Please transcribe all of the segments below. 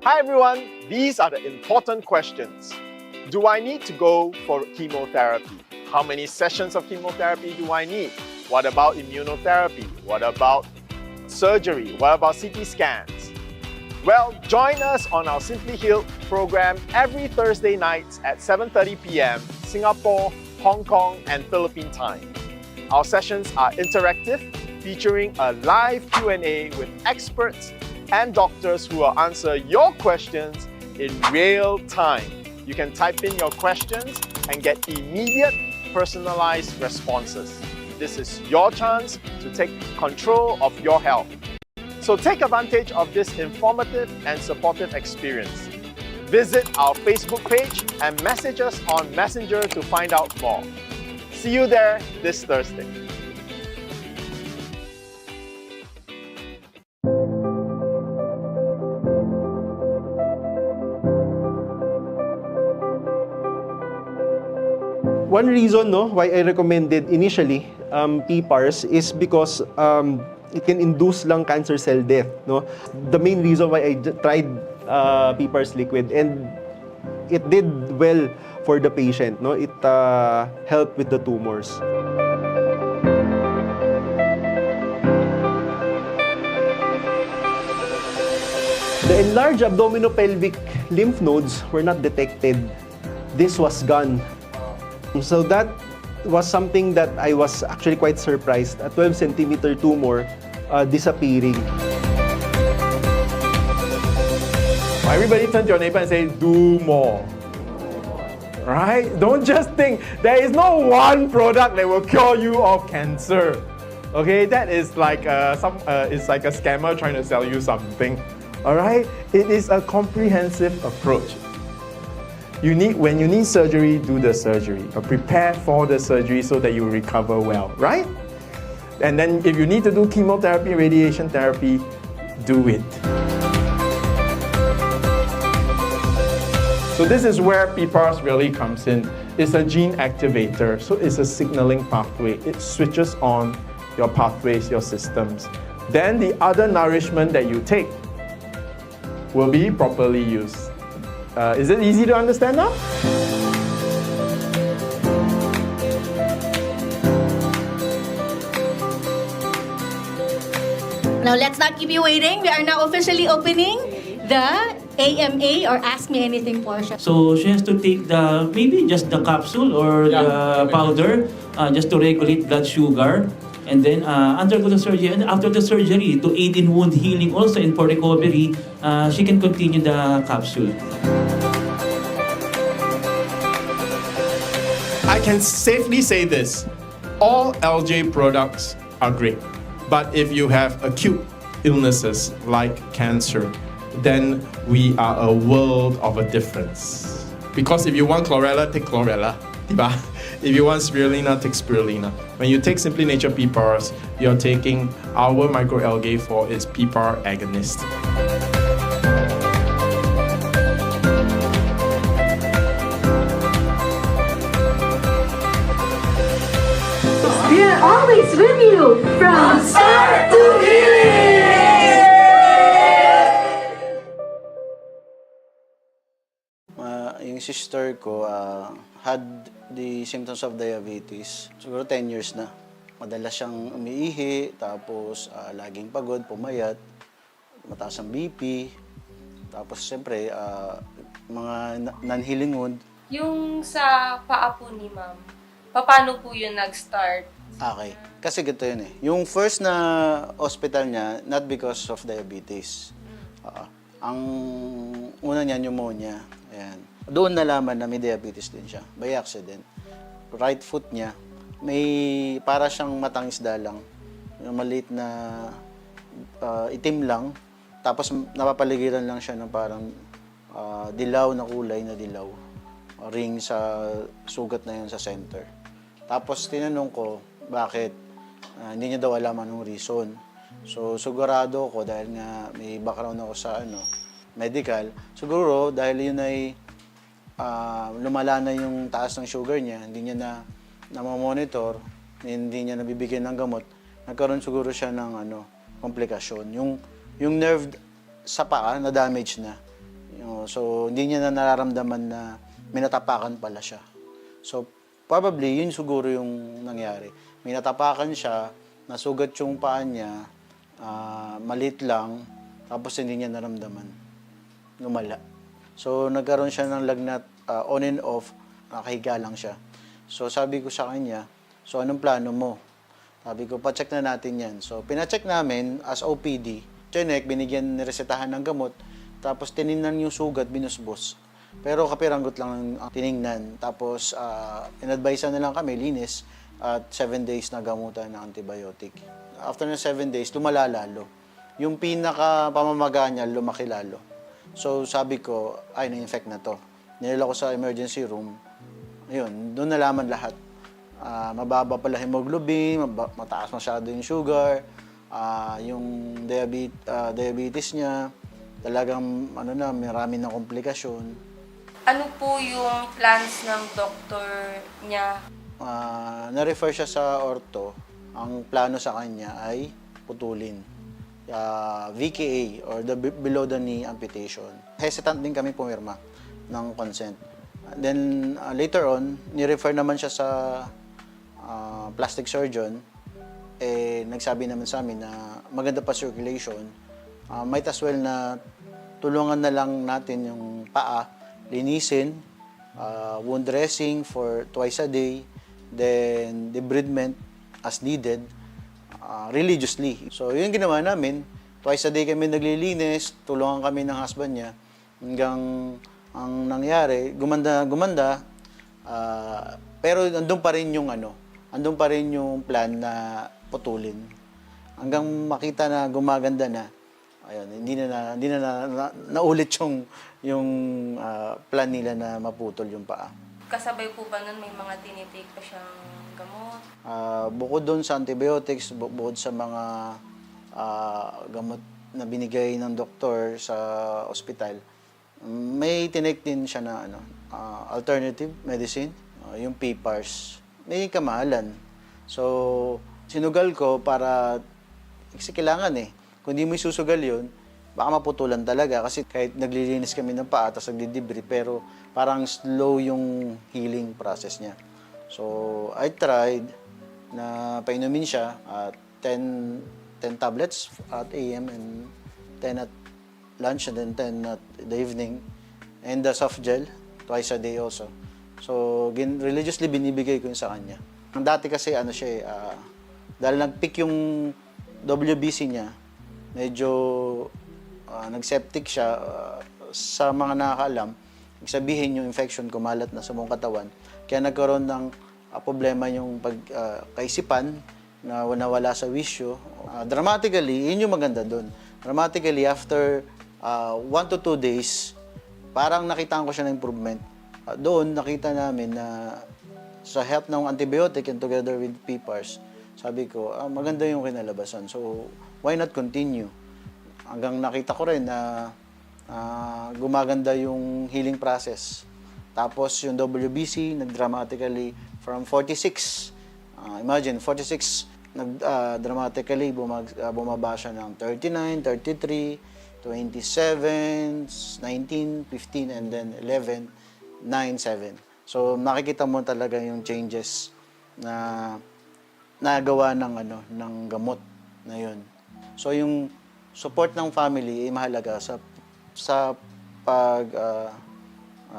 Hi everyone, these are the important questions. Do I need to go for chemotherapy? How many sessions of chemotherapy do I need? What about immunotherapy? What about surgery? What about CT scans? Well, join us on our Simply Healed program every Thursday nights at 7:30 p.m. Singapore, Hong Kong and Philippine time. Our sessions are interactive, featuring a live Q&A with experts and doctors who will answer your questions in real time. You can type in your questions and get immediate, personalized responses. This is your chance to take control of your health. So take advantage of this informative and supportive experience. Visit our Facebook page and message us on Messenger to find out more. See you there this Thursday. One reason why I recommended initially PPARs is because it can induce lung cancer cell death. The main reason why I tried PPARs liquid, and it did well for the patient. It helped with the tumors. The enlarged abdominopelvic lymph nodes were not detected. This was gone. So that was something that I was actually quite surprised. A 12-centimeter tumor disappearing. Everybody turn to your neighbor and say, do more. Right? Don't just think there is no one product that will cure you of cancer. Okay, that is like it's like a scammer trying to sell you something. All right, it is a comprehensive approach. When you need surgery, do the surgery. Or prepare for the surgery so that you recover well, right? And then if you need to do chemotherapy, radiation therapy, do it. So this is where PPARs really comes in. It's a gene activator, so it's a signaling pathway. It switches on your pathways, your systems. Then the other nourishment that you take will be properly used. Is it easy to understand now? Now let's not keep you waiting. We are now officially opening the AMA or Ask Me Anything portion. So she has to take maybe just the capsule or the powder just to regulate blood sugar. And then undergo the surgery. And after the surgery, to aid in wound healing also and for recovery, she can continue the capsule. I can safely say this, all LJ products are great. But if you have acute illnesses like cancer, then we are a world of a difference. Because if you want chlorella, take chlorella. Diba? If you want spirulina, take spirulina. When you take SimplyNature PPARs, you're taking our microalgae for its PPAR agonist. We are always with you from start to healing! Yung sister ko had the symptoms of diabetes. Siguro 10 years na. Madalas siyang umiihi, tapos laging pagod, pumayat, mataas ang BP, tapos siyempre mga non-healing wound. Yung sa paa po ni ma'am, paano po yun nag-start? Okay. Kasi ganito yun eh. Yung first na hospital niya, not because of diabetes. Ang una niya, pneumonia. Ayan. Doon nalaman na may diabetes din siya, by accident. Right foot niya, may para siyang matang isda lang. Yung maliit na itim lang. Tapos napapaligiran lang siya ng parang dilaw na kulay na dilaw. Ring sa sugat na yun sa center. Tapos tinanong ko, bakit? Hindi niya daw alam anong reason. So sigurado ko dahil nga may background ako sa medical, siguro dahil yun ay lumala na yung taas ng sugar niya, hindi niya na monitor, hindi niya nabibigyan ng gamot, nagkaroon siguro siya ng komplikasyon. Yung nerve sa paa na damage na, So, hindi niya na nararamdaman na minatapakan pala siya. So, probably, yun siguro yung nangyari. Minatapakan siya, nasugat yung paa niya, maliit lang, tapos hindi niya naramdaman. Lumala. So, nagkaroon siya ng lagnat on and off, nakahiga lang siya. So, sabi ko sa kanya, so anong plano mo? Sabi ko, pacheck na natin yan. So, pinacheck namin as OPD. Chinek, binigyan, niresetahan ng gamot. Tapos, tinignan yung sugat, binusbos. Pero kapiranggot lang ang tinignan. Tapos, in-advise na lang kami, linis, at 7 days na gamutan ng antibiotic. After ng 7 days, lumala lalo. Yung pinaka-pamamaga niya, lumaki lalo. So, sabi ko, ay, na-infect na to. Nilala ko sa emergency room. Ayun, doon nalaman lahat. Mababa pala hemoglobin, mataas masyado yung sugar, yung diabetes niya, talagang marami ng komplikasyon. Ano po yung plans ng doktor niya? Na-refer siya sa ortho. Ang plano sa kanya ay putulin. VKA or the below the knee amputation. Hesitant din kami pumirma ng consent. Then later on, ni-refer naman siya sa plastic surgeon. Nagsabi naman sa amin na maganda pa circulation. Might as well na tulungan na lang natin yung paa, linisin, wound dressing for twice a day, then debridement as needed, religiously. So, yun ginawa namin. Twice a day kami naglilinis, tulungan kami ng husband niya. Hanggang ang nangyari, gumanda, pero andun pa rin yung plan na putulin. Hanggang makita na gumaganda na, ayun, hindi na naulit yung plan nila na maputol yung paa. Kasabay po ba nun may mga tinitake pa siyang gamot? Bukod doon sa antibiotics, bukod sa mga gamot na binigay ng doktor sa ospital, may tinake din siya na alternative medicine, yung PPARs. May kamahalan. So, sinugal ko para, kasi kailangan kung di mo isusugal yun, baka maputulan talaga. Kasi kahit naglilinis kami ng paa, tapos nagdidibri, pero parang slow yung healing process niya. So, I tried na painumin siya at 10 tablets at AM and 10 at lunch and then 10 at the evening. And the soft gel, twice a day also. So, religiously binibigay ko yun sa kanya. Ang dati kasi dahil nag-peak yung WBC niya, medyo nag-septic siya. Sa mga nakakaalam, sabihin yung infection kumalat na sa buong katawan. Kaya nagkaroon ng problema yung kaisipan na nawala sa wisyo. Dramatically, yun yung maganda doon. Dramatically, after 1 to 2 days, parang nakita ko siya ng improvement. Doon, nakita namin na sa help ng antibiotic and together with PPARs, sabi ko, maganda yung kinalabasan. So, why not continue? Hanggang nakita ko rin na gumaganda yung healing process. Tapos yung WBC, nag-dramatically from 46. Imagine, 46, dramatically bumaba siya ng 39, 33, 27, 19, 15, and then 11, 9, 7. So, nakikita mo talaga yung changes na nagawa ng gamot na yun. So, yung support ng family ay mahalaga sa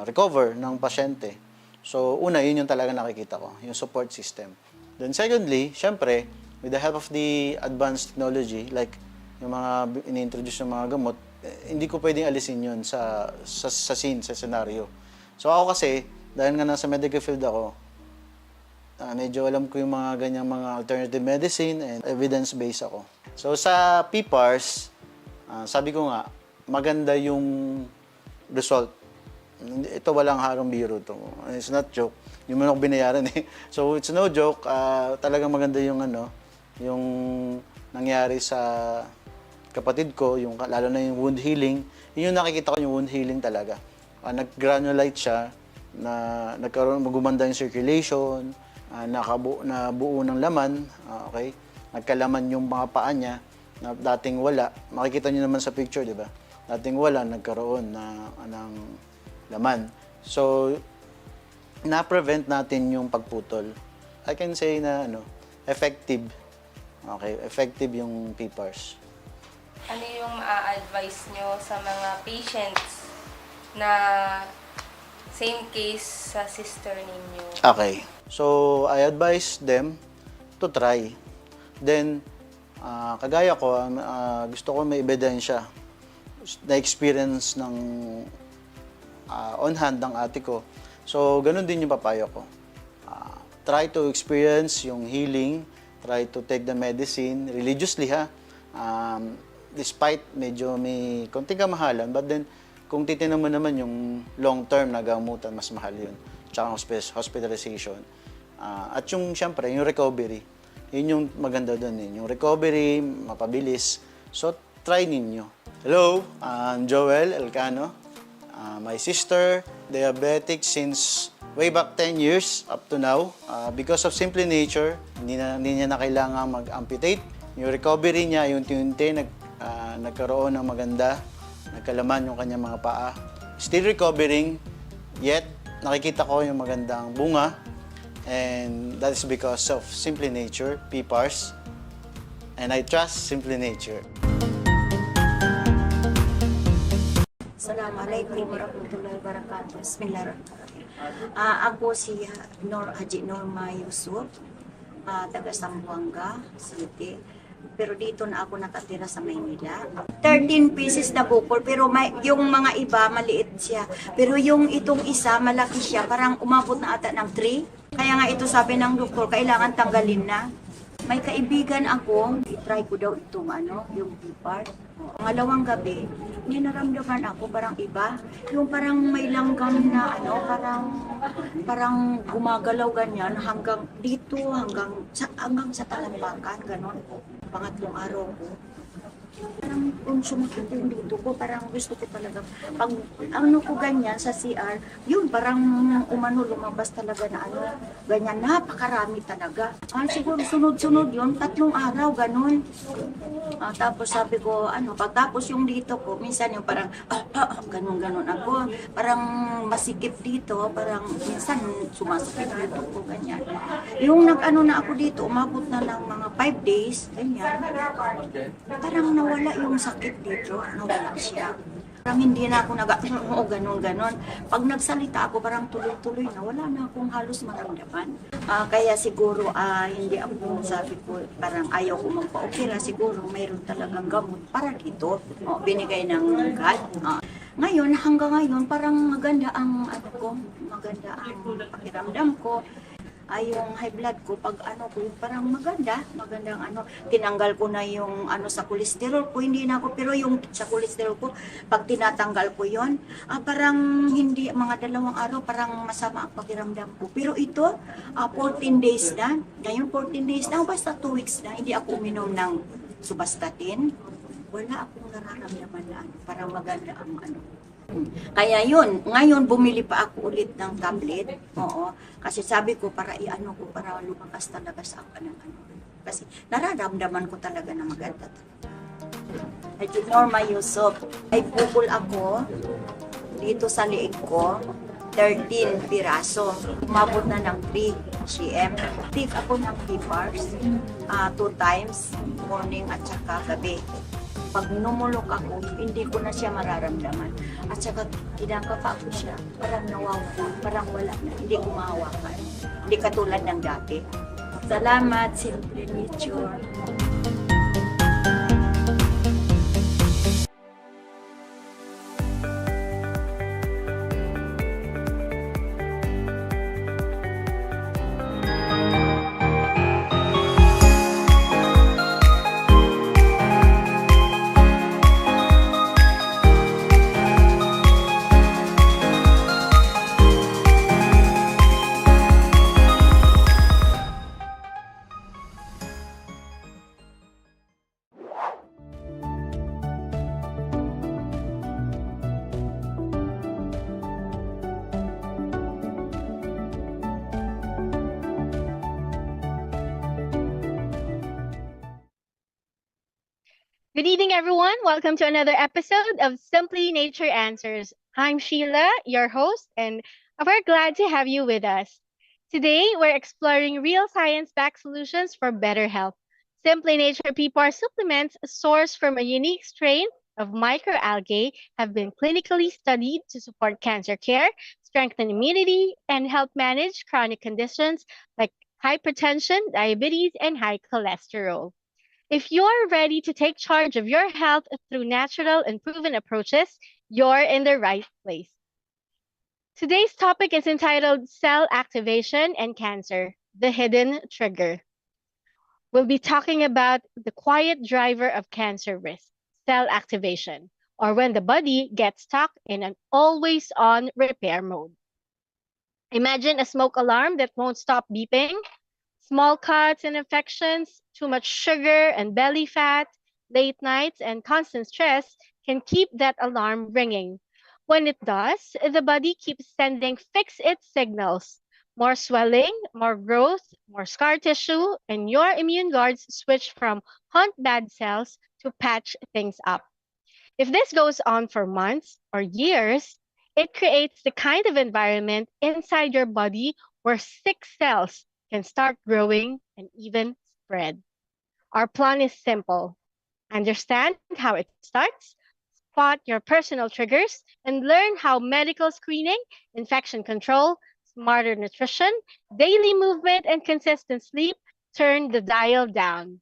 recover ng pasyente. So, una, yun yung talaga nakikita ko, yung support system. Then secondly, syempre, with the help of the advanced technology, like yung mga ini-introduce ng mga gamot, hindi ko pwedeng alisin yun sa scene, sa scenario. So, ako kasi, dahil nga nasa medical field ako, medyo alam ko yung mga ganyang mga alternative medicine and evidence-based ako. So, sa PPARs, sabi ko nga, maganda yung result. Ito walang harong biro to. It's not joke. Yung man ako binayaran So, it's no joke. Talagang maganda yung yung nangyari sa kapatid ko, lalo na yung wound healing. Yun yung nakikita ko yung wound healing talaga. Nag-granulate siya, gumanda yung circulation, nabuo ng laman, nagkalaman yung mga paa niya na dating wala. Makikita niyo naman sa picture, di ba? dating wala, nagkaroon ng laman. So, na-prevent natin yung pagputol. I can say na effective. Okay, effective yung PPARs. Ano yung ma-advise nyo sa mga patients na same case sa sister ninyo? Okay. So, I advise them to try. Then, kagaya ko, gusto ko may ebidensya na experience ng on hand ng ate ko. So, ganun din yung papayo ko. Try to experience yung healing, try to take the medicine religiously ha. Despite medyo may konting kamahalan, but then kung titinan mo naman yung long-term na gamutan, mas mahal yun. Tsaka hospitalization. At yung, syempre, yung recovery. Yun yung maganda doon eh. Yung recovery, mapabilis. So, try ninyo. Hello, I'm Joel Elcano. My sister, diabetic since way back 10 years up to now. Because of SimplyNature, hindi niya na kailangan mag-amputate. Yung recovery niya, yung unti-unti nagkaroon ng maganda, nagkalaman yung kanyang mga paa. Still recovering, yet nakikita ko yung magandang bunga. And that is because of SimplyNature, PPARs. And I trust SimplyNature. Assalamualaikum warahmatullahi wabarakatuh. Bismillahirrahmanirrahim. Ako si 𝙎𝙗𝙧𝙧𝙖𝙡 taga Zamboanga City. Pero dito na ako nakatira sa Maynila. 13 pieces na bukol, pero yung mga iba maliit siya. Pero yung itong isa, malaki siya, parang umabot na ata ng 3. Kaya nga ito sabi ng doktor, kailangan tanggalin na. May kaibigan ako, i-try ko daw itong yung PPAR. Pangalawang gabi, may naramdaman ako parang iba. Yung parang may langgam na parang gumagalaw ganyan hanggang dito, hanggang sa talampakan, ganon. Pangatlong araw ko. Parang kung sumakit yung dito ko, parang gusto ko talaga. Pag ko ganyan sa CR, yun parang lumabas talaga na ganyan, napakarami talaga. Siguro sunod-sunod yun, 3 araw, ganun. Tapos sabi ko, pagtapos yung dito ko, minsan yung parang, ganun-ganun ako. Parang masikip dito, parang minsan sumasakit dito ko, ganyan. Yung na ako dito, umabot na ng mga 5 days, ganyan. Parang nawala yung sakit dito, nawala siya. Parang hindi na ako ganun-ganon. Pag nagsalita ako, parang tuloy-tuloy na, wala na akong halos maramdaman. Kaya siguro, hindi ako, sabi ko, parang ayaw ko magpa-opera. Siguro, mayroon talagang gamot para dito. Binigay ng God. Ngayon, hanggang ngayon, parang maganda ang, maganda ang pakiramdam ko. Yung high blood ko, pag parang magandang tinanggal ko na yung sa cholesterol ko, hindi na ako, pero yung sa cholesterol ko, pag tinatanggal ko yon, parang hindi, mga 2 araw, parang masama ang pakiramdam ko. Pero ito, 14 days na, ngayon 14 days na, basta 2 weeks na, hindi ako uminom ng subastatin, wala akong nararamdaman na parang maganda ang Kaya yun, ngayon bumili pa ako ulit ng tablet. Oo. Kasi sabi ko para para lumakas talaga sa akin Kasi nararamdaman ko talaga na maganda. 𝙎𝙧𝙧𝙧𝙧𝙧𝙧𝙧𝙧𝙧𝙧 ay bukol ako dito sa liig ko. 13 piraso. Umabot na ng 3 cm. Take ako ng PPARs 2 times, morning at saka gabi. Pag numulok ako, hindi ko na siya mararamdaman. At saka kinakapa ko siya, parang nawawala, parang wala na, hindi ko mahawakan. Hindi katulad ng dati. Salamat, SimplyNature. Good evening, everyone. Welcome to another episode of Simply Nature Answers. I'm Sheila, your host, and we're glad to have you with us. Today, we're exploring real science-backed solutions for better health. Simply Nature PPAR supplements sourced from a unique strain of microalgae have been clinically studied to support cancer care, strengthen immunity, and help manage chronic conditions like hypertension, diabetes, and high cholesterol. If you're ready to take charge of your health through natural and proven approaches, you're in the right place. Today's topic is entitled Cell Activation and Cancer, the Hidden Trigger. We'll be talking about the quiet driver of cancer risk, cell activation, or when the body gets stuck in an always on repair mode. Imagine a smoke alarm that won't stop beeping. Small cuts and infections, too much sugar and belly fat, late nights, and constant stress can keep that alarm ringing. When it does, the body keeps sending fix it signals. More swelling, more growth, more scar tissue, and your immune guards switch from hunt bad cells to patch things up. If this goes on for months or years, it creates the kind of environment inside your body where sick cells can start growing and even spread. Our plan is simple. Understand how it starts, spot your personal triggers, and learn how medical screening, infection control, smarter nutrition, daily movement, and consistent sleep turn the dial down.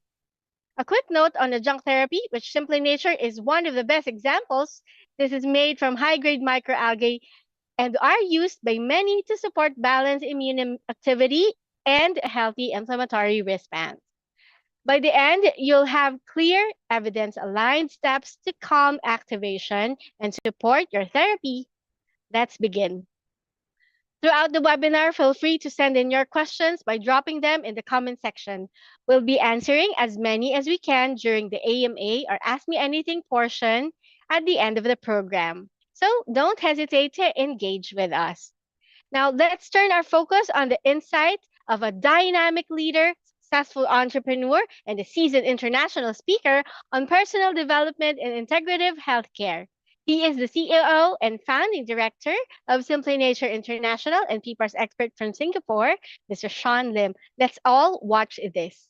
A quick note on adjunct therapy, which Simply Nature is one of the best examples. This is made from high-grade microalgae and are used by many to support balanced immune activity and healthy inflammatory response. By the end, you'll have clear, evidence-aligned steps to calm activation and support your therapy. Let's begin. Throughout the webinar, feel free to send in your questions by dropping them in the comment section. We'll be answering as many as we can during the AMA or Ask Me Anything portion at the end of the program. So don't hesitate to engage with us. Now, let's turn our focus on the insight of a dynamic leader, successful entrepreneur, and a seasoned international speaker on personal development and integrative healthcare. He is the CEO and founding director of Simply Nature International and PPAR's expert from Singapore, Mr. Shyan Lim. Let's all watch this.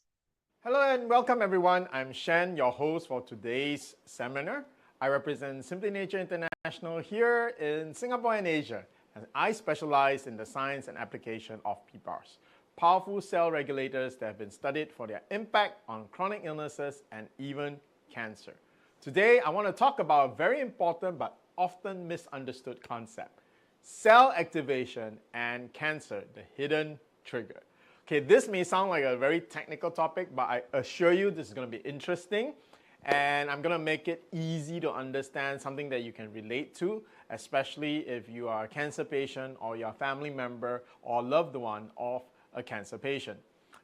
Hello and welcome everyone. I'm Shen, your host for today's seminar. I represent Simply Nature International here in Singapore and Asia, and I specialize in the science and application of PPARs, powerful cell regulators that have been studied for their impact on chronic illnesses and even cancer. Today, I want to talk about a very important but often misunderstood concept, cell activation and cancer, the hidden trigger. Okay, this may sound like a very technical topic, but I assure you this is going to be interesting, and I'm going to make it easy to understand, something that you can relate to, especially if you are a cancer patient or you're a family member or loved one of a cancer patient.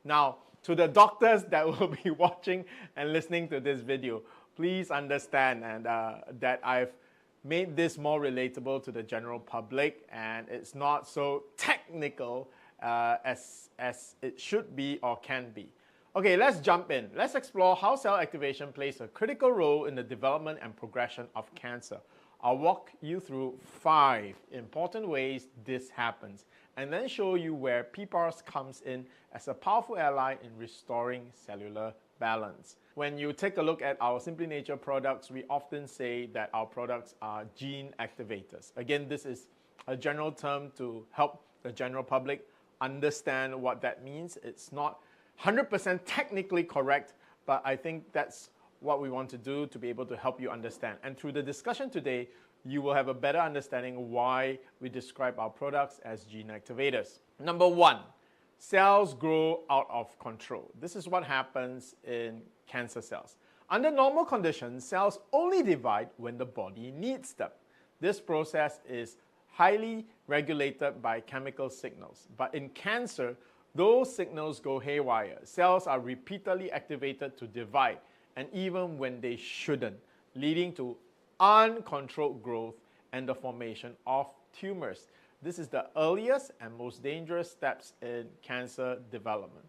Now, to the doctors that will be watching and listening to this video, please understand that I've made this more relatable to the general public, and it's not so technical as it should be or can be. Okay, let's jump in. Let's explore how cell activation plays a critical role in the development and progression of cancer. I'll walk you through 5 important ways this happens, and then show you where PPARs comes in as a powerful ally in restoring cellular balance. When you take a look at our Simply Nature products, we often say that our products are gene activators. Again, this is a general term to help the general public understand what that means. It's not 100% technically correct, but I think that's what we want to do to be able to help you understand. And through the discussion today, you will have a better understanding why we describe our products as gene activators. Number 1, cells grow out of control. This is what happens in cancer cells. Under normal conditions, cells only divide when the body needs them. This process is highly regulated by chemical signals. But in cancer, those signals go haywire. Cells are repeatedly activated to divide, and even when they shouldn't, leading to uncontrolled growth and the formation of tumors. This is the earliest and most dangerous steps in cancer development.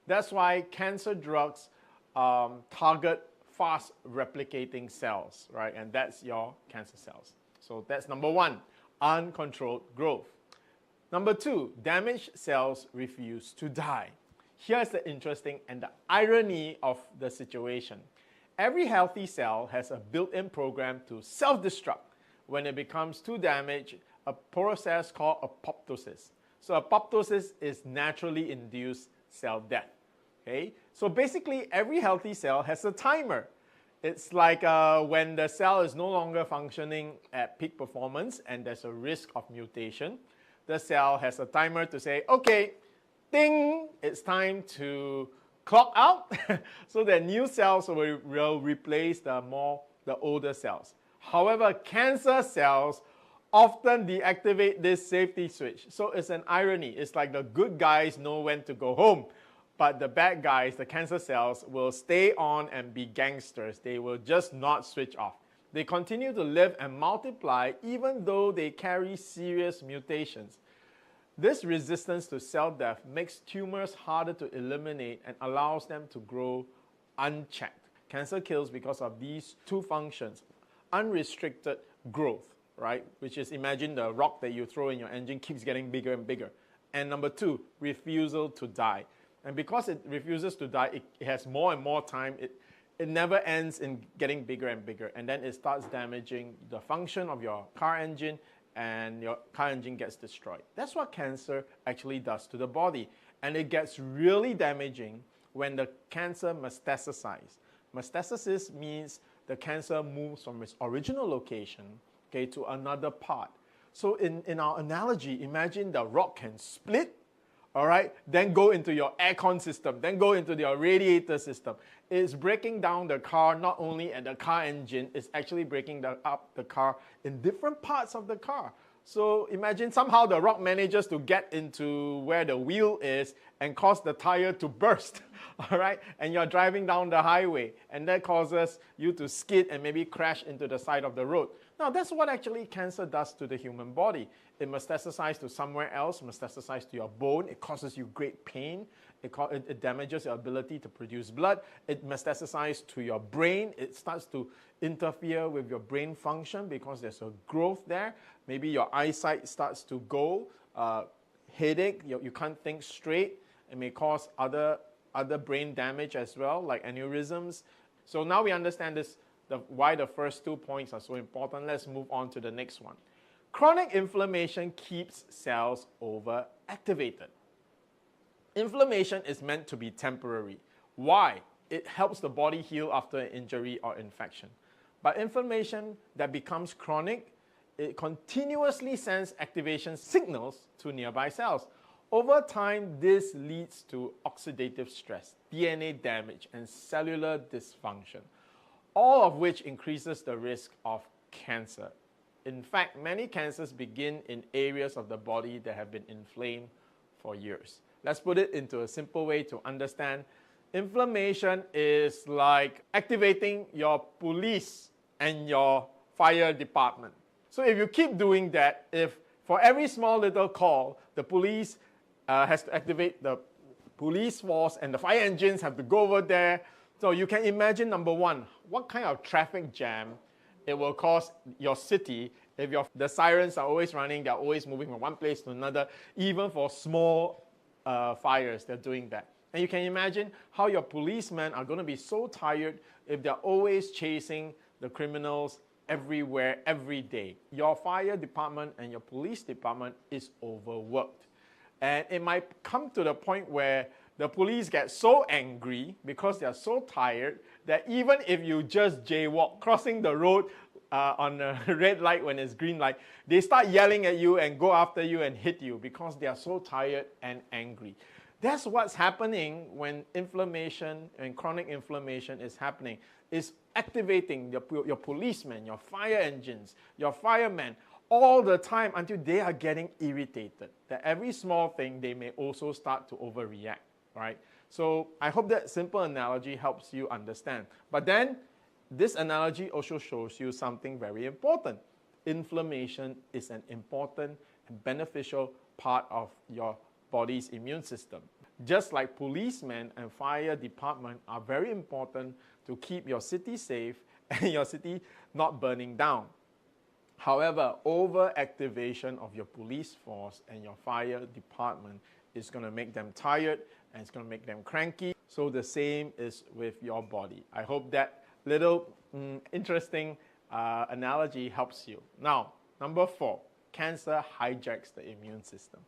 That's why cancer drugs target fast replicating cells, right? And that's your cancer cells. So that's number one, uncontrolled growth. Number two, damaged cells refuse to die. Here's the interesting and the irony of the situation. Every healthy cell has a built-in program to self-destruct when it becomes too damaged, a process called apoptosis. So apoptosis is naturally induced cell death. Okay? So basically, every healthy cell has a timer. It's like when the cell is no longer functioning at peak performance and there's a risk of mutation, the cell has a timer to say, okay, ding, it's time to clock out so that new cells will replace the older cells. However, cancer cells often deactivate this safety switch. So it's an irony. It's like the good guys know when to go home, but the bad guys, the cancer cells, will stay on and be gangsters. They will just not switch off. They continue to live and multiply even though they carry serious mutations. This resistance to cell death makes tumors harder to eliminate and allows them to grow unchecked. Cancer kills because of these two functions: unrestricted growth, right? Which is, imagine the rock that you throw in your engine keeps getting bigger and bigger. And number two, refusal to die. And because it refuses to die, it has more and more time. It never ends in getting bigger and bigger. And then it starts damaging the function of your car engine, and your car engine gets destroyed. That's what cancer actually does to the body. And it gets really damaging when the cancer metastasizes. Metastasis means the cancer moves from its original location, okay, to another part. So in our analogy, imagine the rock can split, all right, then go into your aircon system, then go into your radiator system. It's breaking down the car not only at the car engine, it's actually breaking up the car in different parts of the car. So imagine somehow the rock manages to get into where the wheel is and cause the tire to burst, all right? And you're driving down the highway, and that causes you to skid and maybe crash into the side of the road. Now, that's what actually cancer does to the human body. It metastasizes to somewhere else, metastasizes to your bone. It causes you great pain. It damages your ability to produce blood. It metastasizes to your brain. It starts to interfere with your brain function because there's a growth there. Maybe your eyesight starts to go, headache, you can't think straight. It may cause other brain damage as well, like aneurysms. So now we understand this, why the first 2 points are so important. Let's move on to the next one. Chronic inflammation keeps cells overactivated. Inflammation is meant to be temporary. Why? It helps the body heal after an injury or infection. But inflammation that becomes chronic, it continuously sends activation signals to nearby cells. Over time, this leads to oxidative stress, DNA damage, and cellular dysfunction, all of which increases the risk of cancer. In fact, many cancers begin in areas of the body that have been inflamed for years. Let's put it into a simple way to understand. Inflammation is like activating your police and your fire department. So if you keep doing that, if for every small little call, the police has to activate the police force and the fire engines have to go over there. So you can imagine, number one, what kind of traffic jam it will cause your city if the sirens are always running, they're always moving from one place to another. Even for small fires, they're doing that. And you can imagine how your policemen are going to be so tired if they're always chasing the criminals everywhere, every day. Your fire department and your police department is overworked. And it might come to the point where the police get so angry because they're so tired that even if you just jaywalk, crossing the road on a red light when it's green light, they start yelling at you and go after you and hit you because they are so tired and angry. That's what's happening when inflammation and chronic inflammation is happening. It's activating your policemen, your fire engines, your firemen all the time until they are getting irritated. That every small thing, they may also start to overreact, right? So I hope that simple analogy helps you understand. But then, this analogy also shows you something very important. Inflammation is an important and beneficial part of your body's immune system. just like policemen and fire department are very important to keep your city safe and your city not burning down. However, overactivation of your police force and your fire department is going to make them tired and it's going to make them cranky. So the same is with your body. I hope that little interesting analogy helps you. Now, number 4, cancer hijacks the immune system.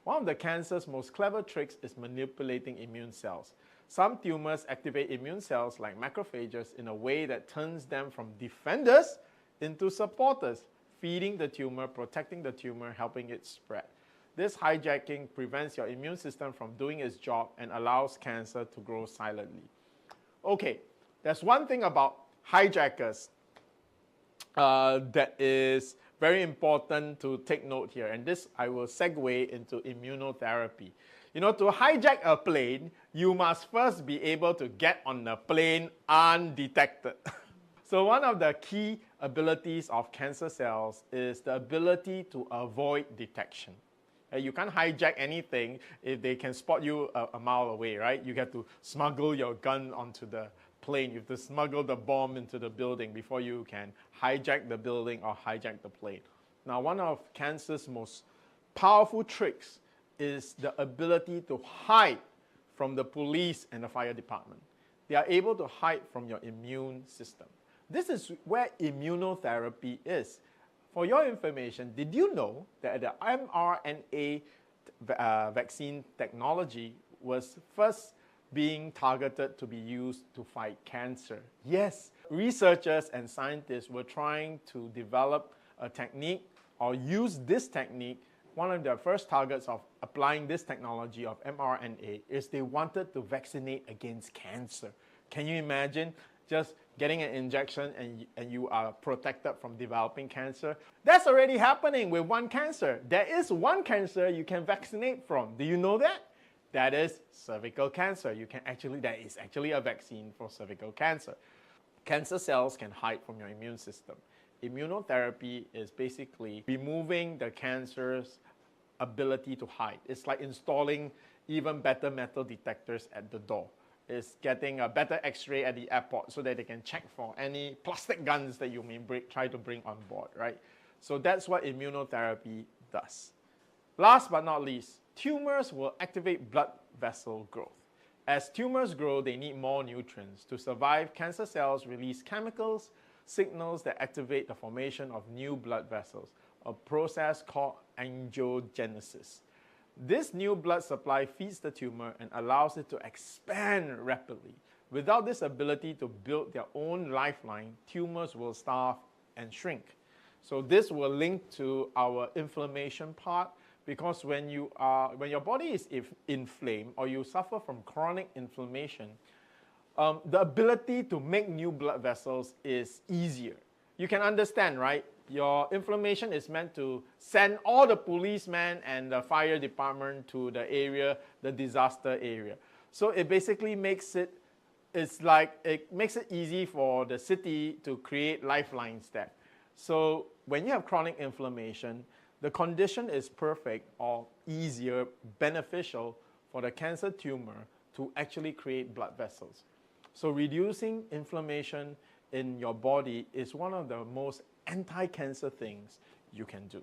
One of the cancer's most clever tricks is manipulating immune cells. Some tumors activate immune cells like macrophages in a way that turns them from defenders into supporters, feeding the tumor, protecting the tumor, helping it spread. This hijacking prevents your immune system from doing its job and allows cancer to grow silently. Okay, there's one thing about hijackers that is very important to take note here, and this I will segue into immunotherapy. You know, to hijack a plane, you must first be able to get on the plane undetected. So one of the key abilities of cancer cells is the ability to avoid detection. You can't hijack anything if they can spot you a mile away, right? You have to smuggle your gun onto the plane. You have to smuggle the bomb into the building before you can hijack the building or hijack the plane. Now, one of cancer's most powerful tricks is the ability to hide from the police and the fire department. They are able to hide from your immune system. This is where immunotherapy is. For your information, did you know that the mRNA vaccine technology was first being targeted to be used to fight cancer? Yes, researchers and scientists were trying to develop a technique or use this technique. One of their first targets of applying this technology of mRNA is they wanted to vaccinate against cancer. Can you imagine just getting an injection and you are protected from developing cancer? That's already happening with one cancer. There is one cancer you can vaccinate from. Do you know that? That is cervical cancer. There is actually a vaccine for cervical cancer. Cancer cells can hide from your immune system. Immunotherapy is basically removing the cancer's ability to hide. It's like installing even better metal detectors at the door. It's getting a better x-ray at the airport so that they can check for any plastic guns that you may try to bring on board, right? So that's what immunotherapy does. Last but not least, tumors will activate blood vessel growth. As tumors grow, they need more nutrients. To survive, cancer cells release chemicals, signals that activate the formation of new blood vessels, a process called angiogenesis. This new blood supply feeds the tumor and allows it to expand rapidly. Without this ability to build their own lifeline, tumors will starve and shrink. So this will link to our inflammation part, because when your body is inflamed or you suffer from chronic inflammation, the ability to make new blood vessels is easier. You can understand, right? Your inflammation is meant to send all the policemen and the fire department to the area, the disaster area. So it basically makes it easy for the city to create lifelines there. So when you have chronic inflammation, the condition is perfect or easier, beneficial for the cancer tumor to actually create blood vessels. So reducing inflammation in your body is one of the most anti-cancer things you can do.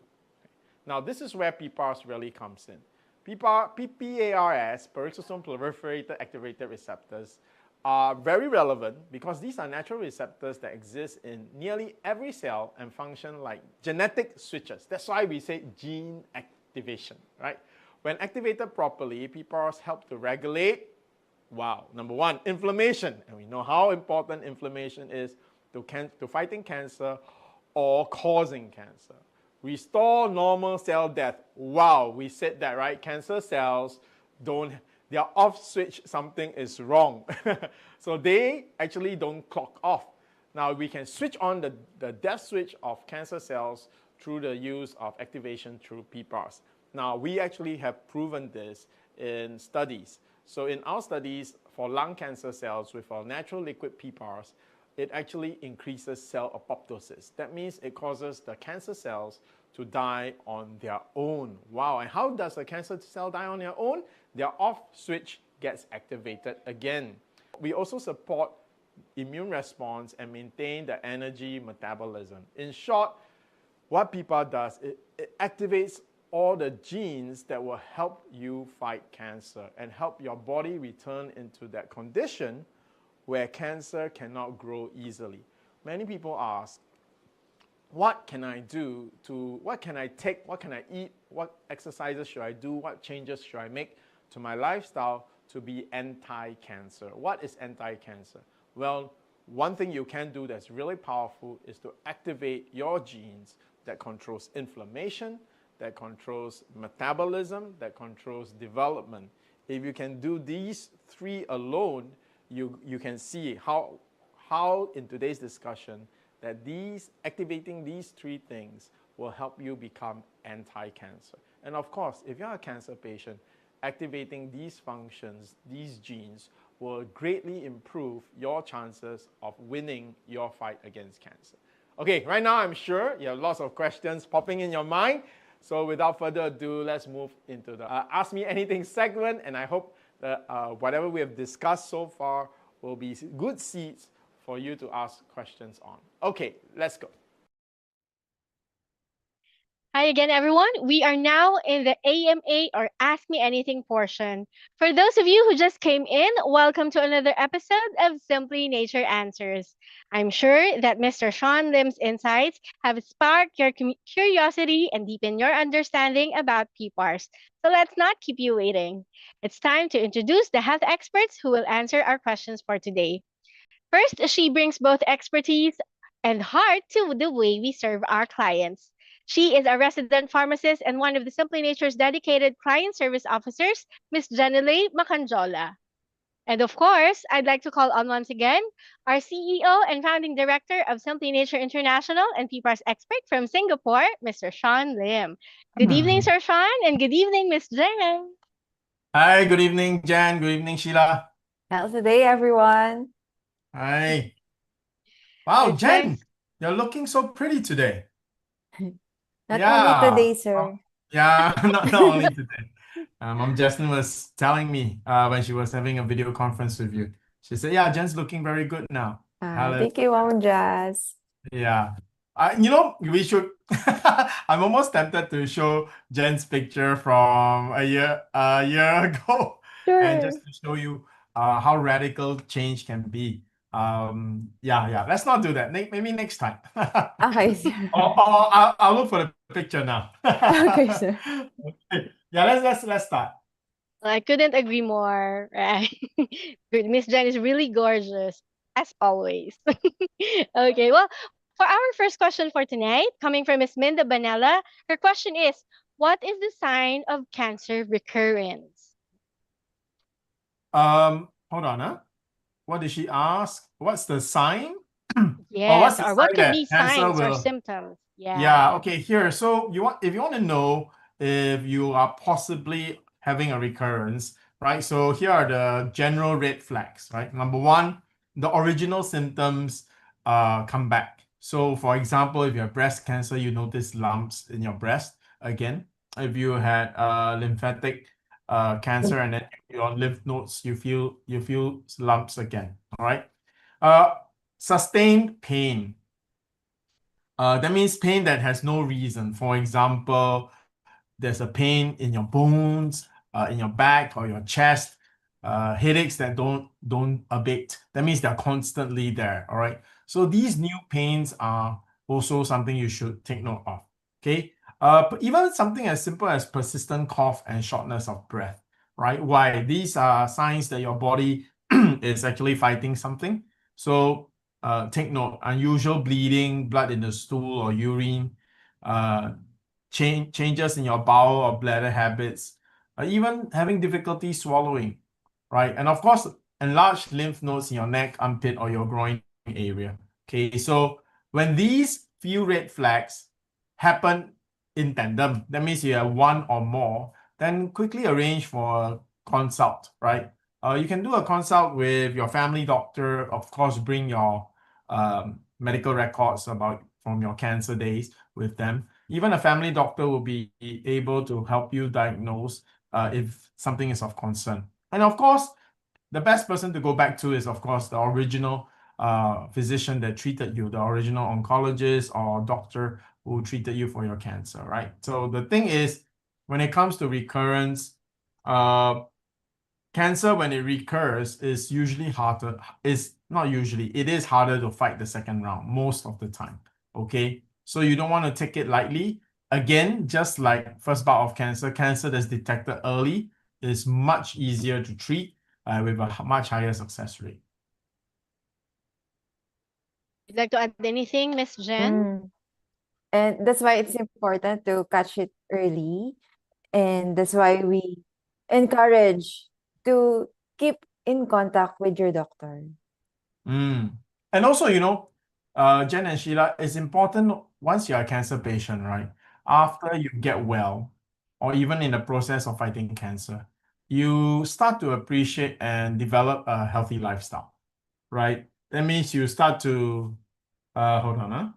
Now, this is where PPARs really comes in. PPARs, peroxisome proliferated activated receptors, are very relevant because these are natural receptors that exist in nearly every cell and function like genetic switches. That's why we say gene activation, right? When activated properly, PPARs help to regulate, number one, inflammation. And we know how important inflammation is to fighting cancer or causing cancer. Restore normal cell death. Wow, we said that, right? Cancer cells they are off switch, something is wrong. So they actually don't clock off. Now we can switch on the death switch of cancer cells through the use of activation through PPARs. Now we actually have proven this in studies. So in our studies for lung cancer cells with our natural liquid PPARs, it actually increases cell apoptosis. That means it causes the cancer cells to die on their own. Wow, and how does a cancer cell die on their own? their off switch gets activated again. We also support immune response and maintain the energy metabolism. In short, what PPAR does, it activates all the genes that will help you fight cancer and help your body return into that condition where cancer cannot grow easily. Many people ask, what can I do what can I take, what can I eat, what exercises should I do, what changes should I make to my lifestyle to be anti-cancer? What is anti-cancer? Well, one thing you can do that's really powerful is to activate your genes that controls inflammation, that controls metabolism, that controls development. If you can do these three alone, you can see how in today's discussion that activating these three things will help you become anti-cancer. And of course, if you're a cancer patient, activating these functions, these genes, will greatly improve your chances of winning your fight against cancer. Okay, right now I'm sure you have lots of questions popping in your mind. So without further ado, let's move into the Ask Me Anything segment. And I hope that whatever we have discussed so far will be good seeds for you to ask questions on. Okay, let's go. Hi again, everyone. We are now in the AMA or Ask Me Anything portion. For those of you who just came in, welcome to another episode of Simply Nature Answers. I'm sure that Mr. Shyan Lim's insights have sparked your curiosity and deepened your understanding about PPARs. So let's not keep you waiting. It's time to introduce the health experts who will answer our questions for today. First, she brings both expertise and heart to the way we serve our clients. She is a resident pharmacist and one of the Simply Nature's dedicated client service officers, Ms. 𝙎𝙧 𝙪𝙧𝙧𝙧𝙧𝙧𝙧. And of course, I'd like to call on once again our CEO and founding director of Simply Nature International and PPAR's expert from Singapore, Mr. Shyan Lim. Good evening, Sir Shyan, and good evening, Ms. Jen. Hi, good evening, Jan. Good evening, Sheila. How's the day, everyone? Hi. Wow, It's Jen, nice. you're looking so pretty today. Not Yeah. only today, sir. Yeah, not only today. Mom Justin was telling me when she was having a video conference with you. She said, yeah, Jen's looking very good now. Thank you, Mom Jazz. Yeah. We should. I'm almost tempted to show Jen's picture from a year ago, and Sure. just to show you how radical change can be. Yeah. Let's not do that. Maybe next time. Okay, sir. Or I'll look for the picture now. Okay, sir. Okay. Yeah, let's start. I couldn't agree more. Right? Good. Miss Jen is really gorgeous, as always. Okay, well, for our first question for tonight, coming from Miss Minda Banella, her question is, what is the sign of cancer recurrence? Hold on, What did she ask? What's the sign? Yes, what's the or what sign could that be cancer signs or will- symptoms? Yeah, okay, here. So if you want to know if you are possibly having a recurrence, right? So here are the general red flags, right? Number one, the original symptoms come back. So for example, if you have breast cancer, you notice lumps in your breast again. If you had lymphatic cancer and then your lymph nodes, you feel lumps again, all right? Sustained pain. That means pain that has no reason. For example, there's a pain in your bones, in your back or your chest, headaches that don't abate. That means they're constantly there, all right? So these new pains are also something you should take note of, okay? But even something as simple as persistent cough and shortness of breath, right? Why? These are signs that your body is actually fighting something. So take note, unusual bleeding, blood in the stool or urine, changes in your bowel or bladder habits, even having difficulty swallowing, right? And of course, enlarged lymph nodes in your neck, armpit, or your groin area. Okay, so when these few red flags happen in tandem, that means you have one or more, then quickly arrange for a consult, right? You can do a consult with your family doctor. Of course, bring your medical records from your cancer days with them. Even a family doctor will be able to help you diagnose if something is of concern. And of course, the best person to go back to is, of course, the original physician that treated you, the original oncologist or doctor who treated you for your cancer, right? So the thing is, when it comes to recurrence, cancer, when it recurs, is usually harder. It's not usually, it is harder to fight the second round most of the time. Okay, so you don't want to take it lightly. Again, just like first bout of cancer, cancer that's detected early is much easier to treat with a much higher success rate. You'd like to add anything, Miss Jen? And that's why it's important to catch it early. And that's why we encourage to keep in contact with your doctor. And also, you know, Jen and Sheila, it's important once you're a cancer patient, right? After you get well, or even in the process of fighting cancer, you start to appreciate and develop a healthy lifestyle, right? That means you start to, hold on,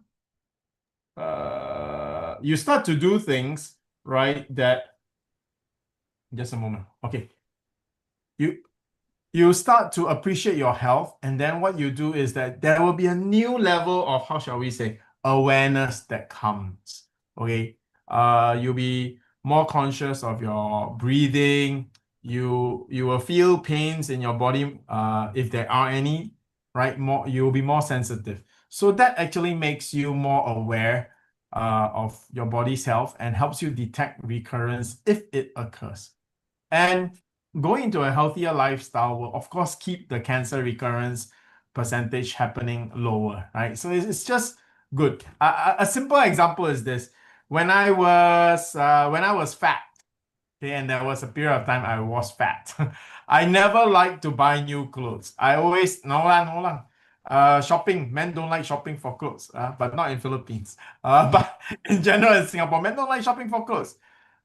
you start to do things, right? That, just a moment. Okay. You start to appreciate your health, and then what you do is that there will be a new level of, how shall we say, awareness that comes. Okay. You'll be more conscious of your breathing. You will feel pains in your body, if there are any, right? You'll be more sensitive. So that actually makes you more aware of your body's health and helps you detect recurrence if it occurs. And going into a healthier lifestyle will, of course, keep the cancer recurrence percentage happening lower, right? So it's just good. A simple example is this. When I was fat, okay, and there was a period of time I was fat, I never liked to buy new clothes. I always, no lah. Shopping, men don't like shopping for clothes, but not in Philippines. But in general in Singapore, men don't like shopping for clothes.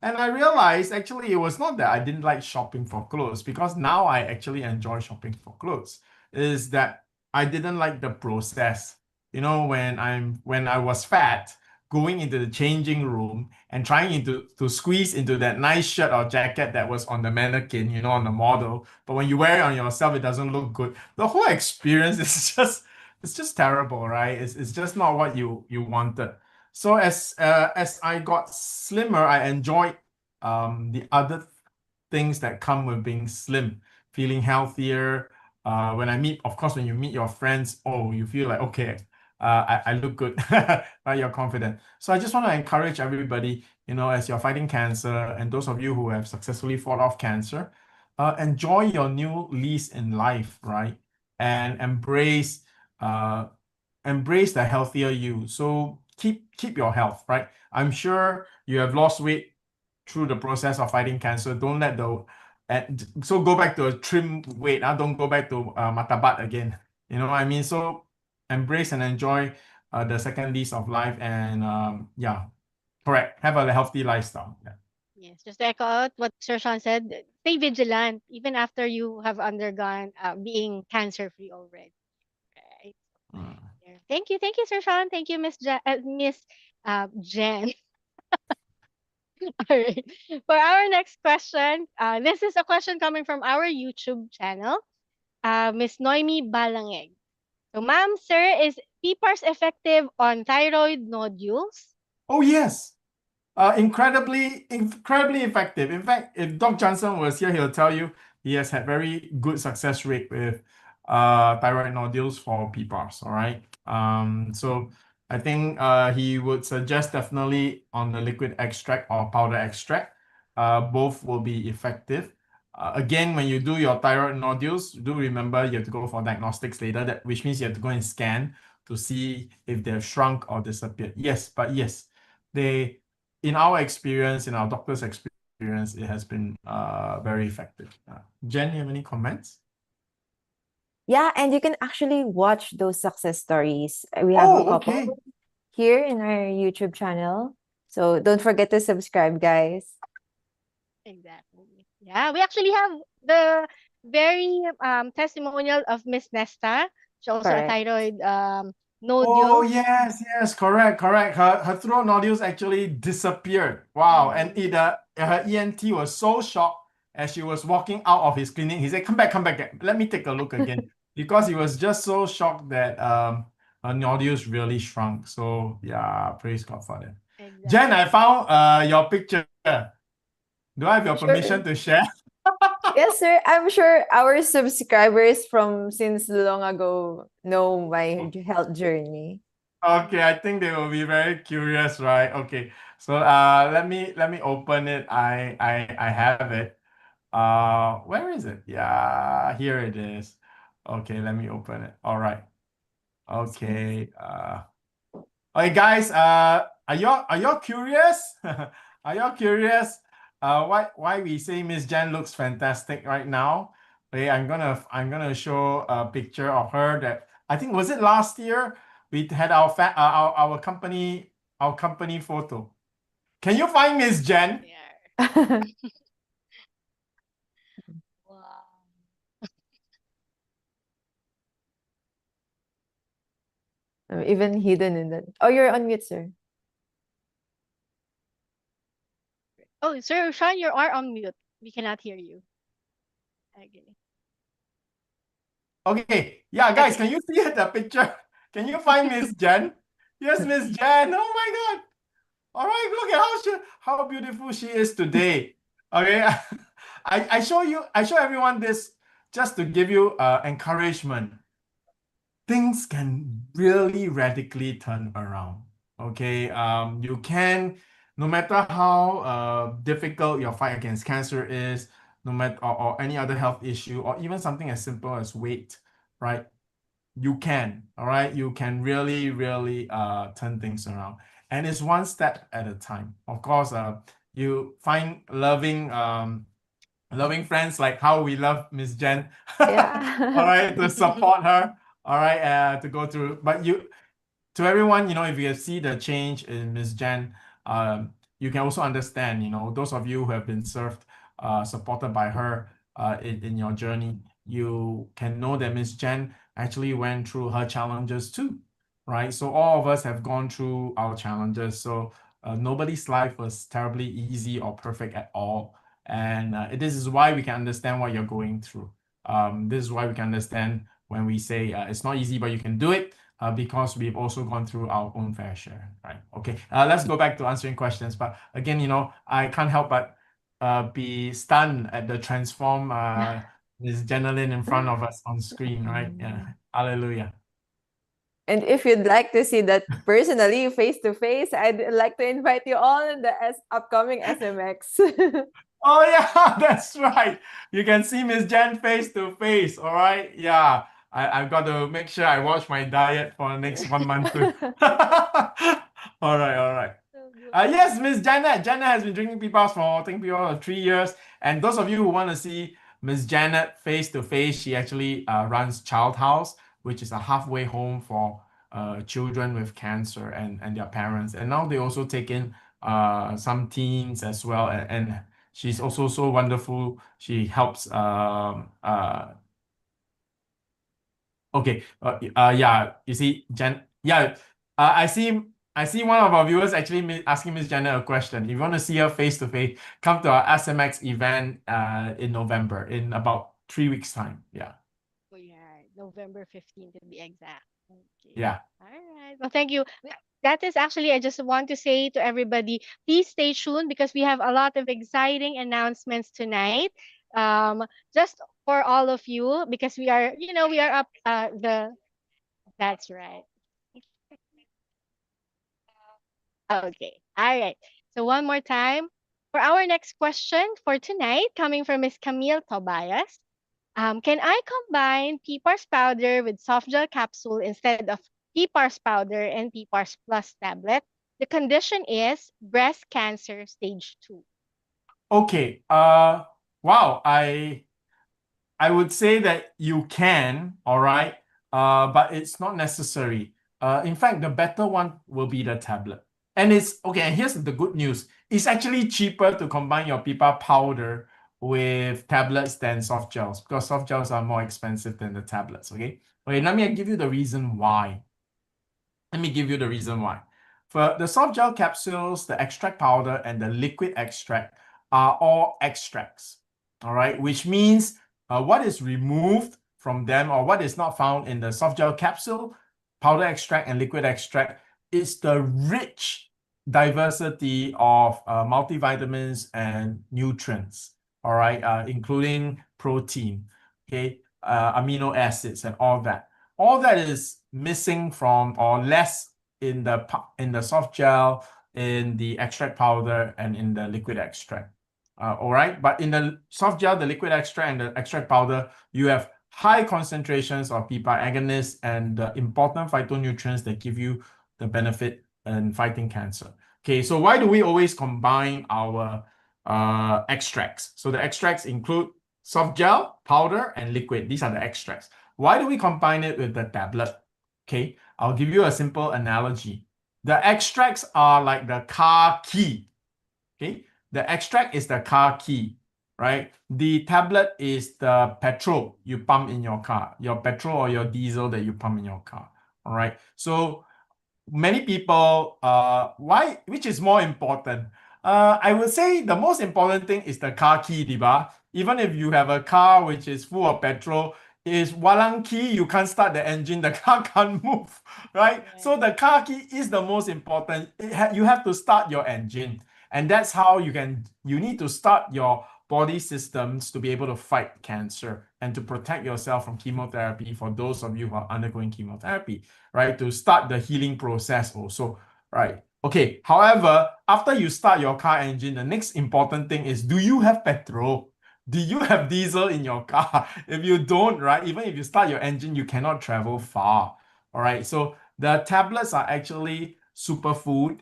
And I realized actually it was not that I didn't like shopping for clothes, because now I actually enjoy shopping for clothes. Is that I didn't like the process. You know, when I was fat, going into the changing room and trying to squeeze into that nice shirt or jacket that was on the mannequin, you know, on the model. But when you wear it on yourself, it doesn't look good. The whole experience is just terrible, right? It's just not what you wanted. So as I got slimmer, I enjoyed the other things that come with being slim, feeling healthier. When you meet your friends, oh, you feel like, okay, I look good, right? You're confident. So I just want to encourage everybody, you know, as you're fighting cancer, and those of you who have successfully fought off cancer, enjoy your new lease in life, right? And embrace the healthier you. So keep your health, right? I'm sure you have lost weight through the process of fighting cancer. Don't let so go back to a trim weight. Don't go back to matabat again. You know what I mean? So embrace and enjoy the second lease of life, and yeah, correct. Have a healthy lifestyle. Yeah. Yes, just to echo out what Sir Sean said, stay vigilant even after you have undergone being cancer-free already. Right? There. Thank you, Sir Sean. Thank you, Miss Jen. All right. For our next question, this is a question coming from our YouTube channel, Miss Noemi Balangeg. So, ma'am, sir, is PPARS effective on thyroid nodules? Oh yes. Incredibly effective. In fact, if Doc Johnson was here, he'll tell you he has had very good success rate with thyroid nodules for PPARS. All right. So I think he would suggest definitely on the liquid extract or powder extract. Both will be effective. Again, when you do your thyroid nodules, do remember you have to go for diagnostics later, which means you have to go and scan to see if they've shrunk or disappeared. Yes, in our experience, in our doctor's experience, it has been very effective. Jen, you have any comments? Yeah, and you can actually watch those success stories. We have a couple here in our YouTube channel. So don't forget to subscribe, guys. Exactly. Yeah, we actually have the very testimonial of Miss Nesta. She's also a Correct. thyroid Oh, nodules. yes, correct. Her throat nodules actually disappeared. Wow. And her ENT was so shocked as she was walking out of his clinic. He said, come back. Let me take a look again. Because he was just so shocked that her nodules really shrunk. So yeah, praise God for that. Exactly. Jen, I found your picture. Do I have your Sure. permission to share? Yes, sir. I'm sure our subscribers from since long ago know my health journey. Okay, I think they will be very curious, right? Okay, so let me open it. I have it. Where is it? Yeah, here it is. Okay, let me open it. All right. Okay. Okay, guys. Are y'all curious? Are y'all curious? Why we say Miss Jen looks fantastic right now? Okay, I'm gonna show a picture of her that I think was it last year we had our company photo. Can you find Miss Jen? Wow. Even hidden in that. Oh, you're on mute, sir. Oh, Sir Sean, you are on mute. We cannot hear you. Okay. Okay, yeah, guys, Okay. can you see the picture? Can you find Miss Jen? Yes, Miss Jen. Oh my God. All right, look at how beautiful she is today. Okay, I show everyone this just to give you encouragement. Things can really radically turn around. Okay, you can, no matter how difficult your fight against cancer is, no matter or any other health issue, or even something as simple as weight, right? You can, all right? You can really, really turn things around. And it's one step at a time. Of course, you find loving friends like how we love Miss Jen. Yeah. All right, to support her. All right, to go through. But to everyone, if you see the change in Miss Jen, you can also understand, those of you who have been supported by her in your journey, you can know that Miss Jen actually went through her challenges too, right? So all of us have gone through our challenges. So nobody's life was terribly easy or perfect at all. And this is why we can understand what you're going through. This is why we can understand when we say it's not easy, but you can do it. Because we've also gone through our own fair share, right? Okay, let's go back to answering questions. But again, I can't help but be stunned at the transform Ms. Jenalyn in front of us on screen, right? Yeah, hallelujah. And if you'd like to see that personally, face to face, I'd like to invite you all in the upcoming SMX. Oh yeah, that's right. You can see Miss Jen face to face. All right, yeah. I've got to make sure I watch my diet for the next 1 month too. All right. Yes, Miss Janet. Janet has been drinking Peepaws for I think 3 years. And those of you who want to see Miss Janet face to face, she actually runs Child House, which is a halfway home for children with cancer and their parents. And now they also take in some teens as well. And she's also so wonderful. She helps okay. Yeah. You see, Jen. Yeah. I see one of our viewers actually asking Miss Janet a question. If you want to see her face to face, come to our SMX event in November, in about 3 weeks' time. Yeah. Oh, yeah. November 15th to be exact. Okay. Yeah. All right. Well, thank you. That is actually, I just want to say to everybody, please stay tuned because we have a lot of exciting announcements tonight. Just for all of you, because we are, we are up that's right. Okay. All right. So one more time for our next question for tonight, coming from Miss Camille Tobias. Can I combine PPARS powder with soft gel capsule instead of PPARS powder and PPARS plus tablet? The condition is breast cancer stage 2. Okay. Wow. I would say that you can, all right, but it's not necessary. In fact, the better one will be the tablet. And it's okay. And here's the good news: it's actually cheaper to combine your pipa powder with tablets than soft gels because soft gels are more expensive than the tablets. Okay. Let me give you the reason why. Let me give you the reason why. For the soft gel capsules, the extract powder, and the liquid extract are all extracts, all right? Which means what is removed from them or what is not found in the soft gel capsule, powder extract, and liquid extract is the rich diversity of multivitamins and nutrients, all right, including protein, okay, amino acids, and all that. All that is missing from or less in the soft gel, in the extract powder, and in the liquid extract. All right, but in the soft gel, the liquid extract, and the extract powder, you have high concentrations of PPAR agonists and the important phytonutrients that give you the benefit in fighting cancer. Okay, so why do we always combine our extracts? So the extracts include soft gel, powder, and liquid. These are the extracts. Why do we combine it with the tablet? Okay, I'll give you a simple analogy. The extracts are like the car key. Okay, the extract is the car key, right? The tablet is the petrol you pump in your car, your petrol or your diesel that you pump in your car. All right. So many people, which is more important? I would say the most important thing is the car key, diba. Even if you have a car which is full of petrol, is walang key, you can't start the engine, the car can't move, right? So the car key is the most important. You have to start your engine. And that's how you need to start your body systems to be able to fight cancer and to protect yourself from chemotherapy for those of you who are undergoing chemotherapy, right? To start the healing process also, right? Okay, however, after you start your car engine, the next important thing is, do you have petrol? Do you have diesel in your car? If you don't, right, even if you start your engine, you cannot travel far, all right? So the tablets are actually superfood.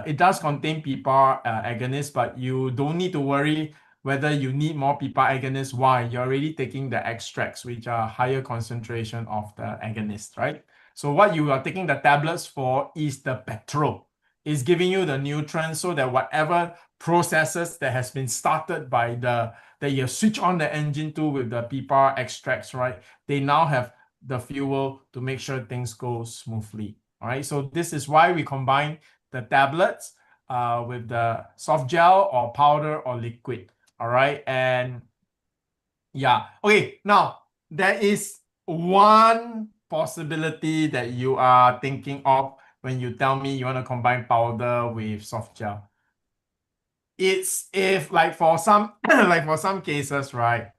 It does contain PPAR agonists, but you don't need to worry whether you need more PPAR agonists. Why? You're already taking the extracts, which are higher concentration of the agonist, right? So what you are taking the tablets for is the petrol. It's giving you the nutrients so that whatever processes that has been started by that you switch on the engine to with the PPAR extracts, right? They now have the fuel to make sure things go smoothly, all right? So this is why we combine the tablets with the soft gel or powder or liquid, all right? And yeah, okay, now there is one possibility that you are thinking of when you tell me you want to combine powder with soft gel. It's if like for some cases, right,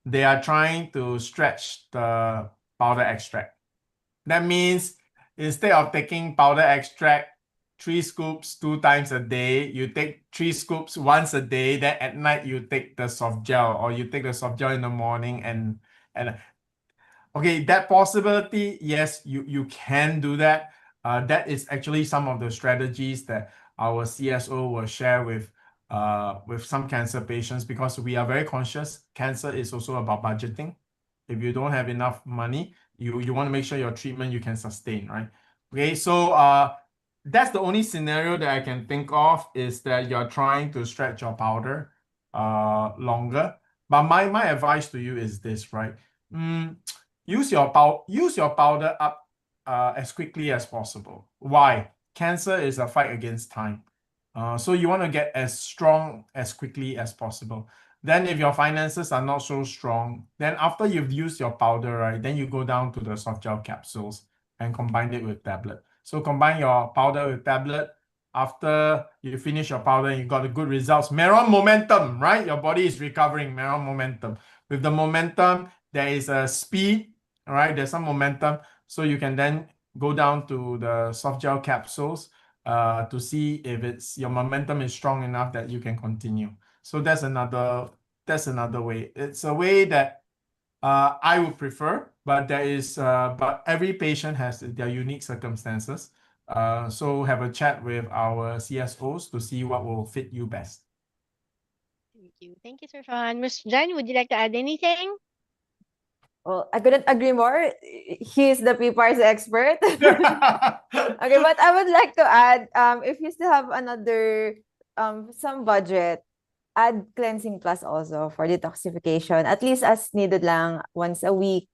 they are trying to stretch the powder extract. That means instead of taking powder extract 3 scoops 2 times a day, you take 3 scoops once a day, then at night you take the soft gel, or you take the soft gel in the morning and okay, that possibility, yes, you can do that. That is actually some of the strategies that our CSO will share with some cancer patients, because we are very conscious. Cancer is also about budgeting. If you don't have enough money, you want to make sure your treatment you can sustain, right? Okay, so that's the only scenario that I can think of, is that you're trying to stretch your powder longer. But my advice to you is this, right? Use your powder up as quickly as possible. Why? Cancer is a fight against time. So you want to get as strong as quickly as possible. Then if your finances are not so strong, then after you've used your powder, right, then you go down to the soft gel capsules and combine it with tablet. So combine your powder with tablet. After you finish your powder and you got the good results, Meron momentum, right? Your body is recovering, Meron momentum. With the momentum, there is a speed, all right? There's some momentum. So you can then go down to the soft gel capsules to see if your momentum is strong enough that you can continue. So that's another way. It's a way that I would prefer, but but every patient has their unique circumstances. So have a chat with our CSOs to see what will fit you best. Thank you, Sir Sean. Ms. Jen, would you like to add anything? Well, I couldn't agree more. He's the PPAR's expert. Okay, but I would like to add, if you still have another some budget, add cleansing plus also for detoxification, at least as needed lang once a week.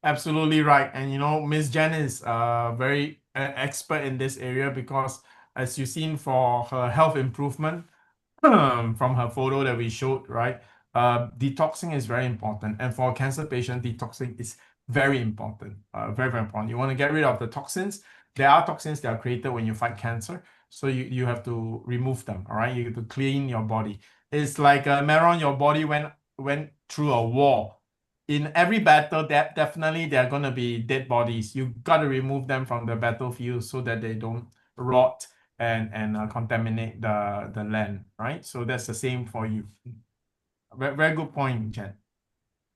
Absolutely right. And you know, Miss Jen is very expert in this area because, as you've seen, for her health improvement, from her photo that we showed, right? Detoxing is very important. And for a cancer patient, detoxing is very important. Very, very important. You want to get rid of the toxins. There are toxins that are created when you fight cancer. So you have to remove them, all right? You have to clean your body. It's like a Maron, your body went through a war. In every battle, definitely there are going to be dead bodies. You got to remove them from the battlefield so that they don't rot and contaminate the land, right? So that's the same for you. Very, very good point, Jen.